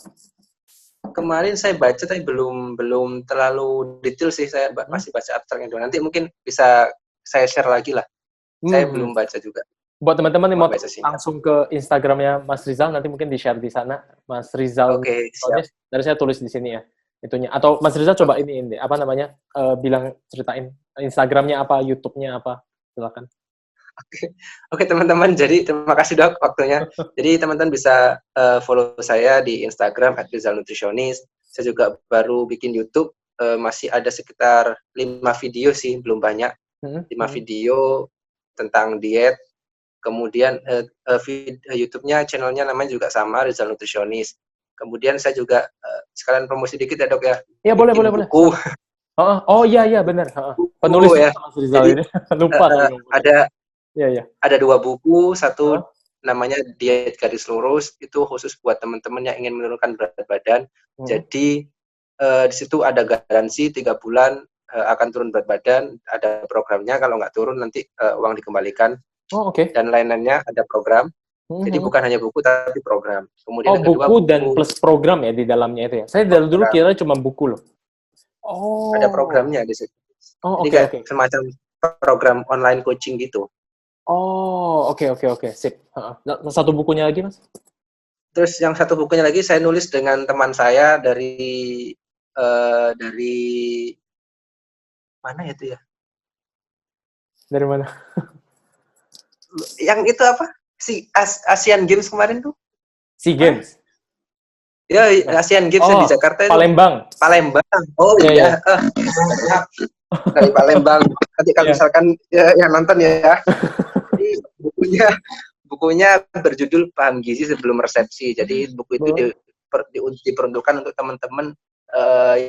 [SPEAKER 2] Kemarin saya baca tapi belum belum terlalu detail sih, saya
[SPEAKER 1] Hmm.
[SPEAKER 2] masih baca abstraknya dulu. Nanti mungkin bisa saya share lagi lah. Saya
[SPEAKER 1] Hmm.
[SPEAKER 2] belum baca juga,
[SPEAKER 1] Buat teman-teman yang
[SPEAKER 2] cuma
[SPEAKER 1] mau
[SPEAKER 2] baca
[SPEAKER 1] tahu,
[SPEAKER 2] singkat.
[SPEAKER 1] langsung ke Instagramnya Mas Rizal, nanti mungkin di-share di sana, Mas Rizal
[SPEAKER 2] Oke, siap.
[SPEAKER 1] Nutritionist, dari saya tulis di sini ya, itunya. Atau Mas Rizal coba ini apa namanya, bilang, ceritain Instagramnya apa, YouTube-nya apa, silakan.
[SPEAKER 2] Oke, oke teman-teman. Jadi terima kasih Dok waktunya. Jadi teman-teman bisa follow saya di Instagram @rizalnutritionist. Saya juga baru bikin YouTube, masih ada sekitar 5 video sih, belum banyak.
[SPEAKER 1] Mhm,
[SPEAKER 2] 5
[SPEAKER 1] mhm.
[SPEAKER 2] video tentang diet. Kemudian YouTube-nya, channelnya namanya juga sama, Rizal Nutritionist. Kemudian saya juga sekalian promosi dikit ya Dok ya,
[SPEAKER 1] Iya, boleh boleh
[SPEAKER 2] bikin
[SPEAKER 1] boleh,
[SPEAKER 2] buku,
[SPEAKER 1] silakan. Heeh. Oh, iya iya, bener, heeh. Penulis
[SPEAKER 2] buku ya.
[SPEAKER 1] juga Mas Rizal
[SPEAKER 2] Jadi
[SPEAKER 1] ini, lupa tapi ngomongnya.
[SPEAKER 2] ada
[SPEAKER 1] Iya iya.
[SPEAKER 2] 2 buku, satu
[SPEAKER 1] Heeh,
[SPEAKER 2] namanya Diet Garis Lurus, itu khusus buat teman-teman yang ingin menurunkan berat badan.
[SPEAKER 1] mhm.
[SPEAKER 2] Jadi di situ ada garansi 3 bulan akan turun berat badan, ada programnya kalau nggak turun nanti uang dikembalikan
[SPEAKER 1] Oh, oke.
[SPEAKER 2] dan lain-lainnya ada program. Jadi bukan hanya buku tapi program. Kemudian
[SPEAKER 1] Oh,
[SPEAKER 2] yang kedua
[SPEAKER 1] buku dan
[SPEAKER 2] buku
[SPEAKER 1] plus program ya di dalamnya itu ya. Saya dari dulu
[SPEAKER 2] program.
[SPEAKER 1] kira cuma buku loh.
[SPEAKER 2] Ada
[SPEAKER 1] Oh.
[SPEAKER 2] programnya di situ.
[SPEAKER 1] Oh,
[SPEAKER 2] Jadi
[SPEAKER 1] oke
[SPEAKER 2] kayak
[SPEAKER 1] oke.
[SPEAKER 2] semacam program online coaching gitu.
[SPEAKER 1] Oh, oke oke oke. Sip. Heeh. Nah, satu bukunya lagi, Mas?
[SPEAKER 2] Terus yang satu bukunya lagi saya nulis dengan teman saya dari mana itu ya?
[SPEAKER 1] Dari mana?
[SPEAKER 2] Yang itu apa? Asian Games kemarin tuh?
[SPEAKER 1] SEA
[SPEAKER 2] Mana?
[SPEAKER 1] Games.
[SPEAKER 2] Ya,
[SPEAKER 1] Nah.
[SPEAKER 2] Asian Games yang di
[SPEAKER 1] Oh,
[SPEAKER 2] Jakarta itu.
[SPEAKER 1] Palembang.
[SPEAKER 2] Palembang. Oh
[SPEAKER 1] Iya, iya.
[SPEAKER 2] iya, dari Palembang. Nanti kalau
[SPEAKER 1] Iya.
[SPEAKER 2] misalkan yang nonton ya. Jadi bukunya berjudul Paham Gizi Sebelum Resepsi. Jadi buku itu diperuntukkan untuk teman-teman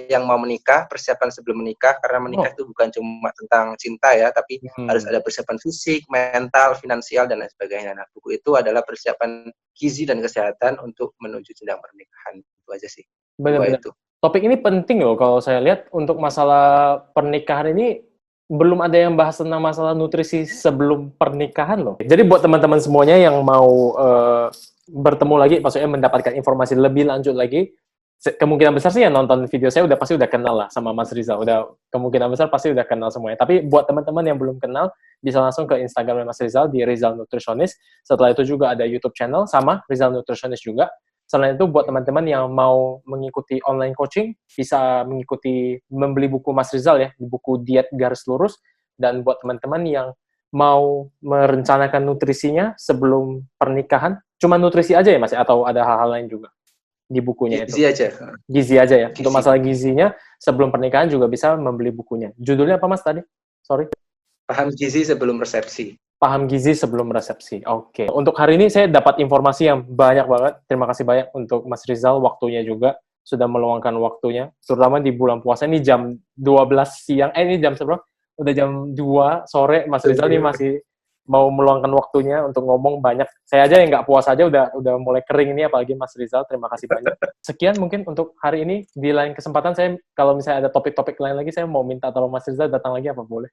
[SPEAKER 2] yang mau menikah, persiapan sebelum menikah, karena menikah
[SPEAKER 1] Oh.
[SPEAKER 2] itu bukan cuma tentang cinta ya, tapi harus ada persiapan fisik, mental, finansial, dan lain sebagainya. Nah, buku itu adalah persiapan gizi dan kesehatan untuk menuju jenjang pernikahan. Itu aja sih. Dua
[SPEAKER 1] Benar-benar.
[SPEAKER 2] itu.
[SPEAKER 1] Topik ini penting loh kalau saya lihat untuk masalah pernikahan ini belum ada yang bahas tentang masalah nutrisi sebelum pernikahan loh. Jadi buat teman-teman semuanya yang mau bertemu lagi, maksudnya mendapatkan informasi lebih lanjut lagi, kemungkinan besar sih yang nonton video saya pasti udah kenal lah sama Mas Rizal. Udah kemungkinan besar pasti udah kenal semuanya. Tapi buat teman-teman yang belum kenal, bisa langsung ke Instagram Mas Rizal di Rizal Nutritionist. Setelah itu juga ada YouTube channel sama Rizal Nutritionist juga. Selain itu buat teman-teman yang mau mengikuti online coaching, bisa membeli buku Mas Rizal ya, di buku Diet Garis Lurus. Dan buat teman-teman yang mau merencanakan nutrisinya sebelum pernikahan, cuma nutrisi aja ya Mas, atau ada hal-hal lain juga di bukunya itu?
[SPEAKER 2] Gizi aja.
[SPEAKER 1] Gizi aja ya. Untuk
[SPEAKER 2] Gizi.
[SPEAKER 1] masalah gizinya, sebelum pernikahan juga bisa membeli bukunya. Judulnya apa Mas tadi? Sorry.
[SPEAKER 2] Paham Gizi Sebelum Resepsi.
[SPEAKER 1] Paham gizi sebelum resepsi. Oke. Untuk hari ini saya dapat informasi yang banyak banget. Terima kasih banyak untuk Mas Rizal, waktunya juga. Sudah meluangkan waktunya. Terutama di bulan puasa, ini jam 12 siang. Ini jam seberapa? Udah jam 2 sore. Mas Rizal ini masih mau meluangkan waktunya untuk ngomong banyak. Saya aja yang nggak puasa aja udah mulai kering ini, apalagi Mas Rizal. Terima kasih banyak. Sekian mungkin untuk hari ini. Di lain kesempatan, saya kalau misalnya ada topik-topik lain lagi, saya mau minta tolong Mas Rizal datang lagi, apa boleh?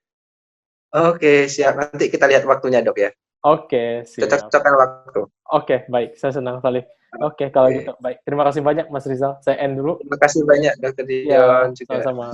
[SPEAKER 2] Oke, siap. Nanti kita lihat waktunya, Dok ya.
[SPEAKER 1] Oke, siap.
[SPEAKER 2] Cocok-cocokan waktu.
[SPEAKER 1] Oke, baik. Saya senang sekali. Oke, kalau
[SPEAKER 2] Oke.
[SPEAKER 1] gitu. Baik. Terima kasih banyak, Mas Rizal. Saya end dulu.
[SPEAKER 2] Terima kasih banyak, Dr.
[SPEAKER 1] Ya,
[SPEAKER 2] Dion juga.
[SPEAKER 1] sama-sama.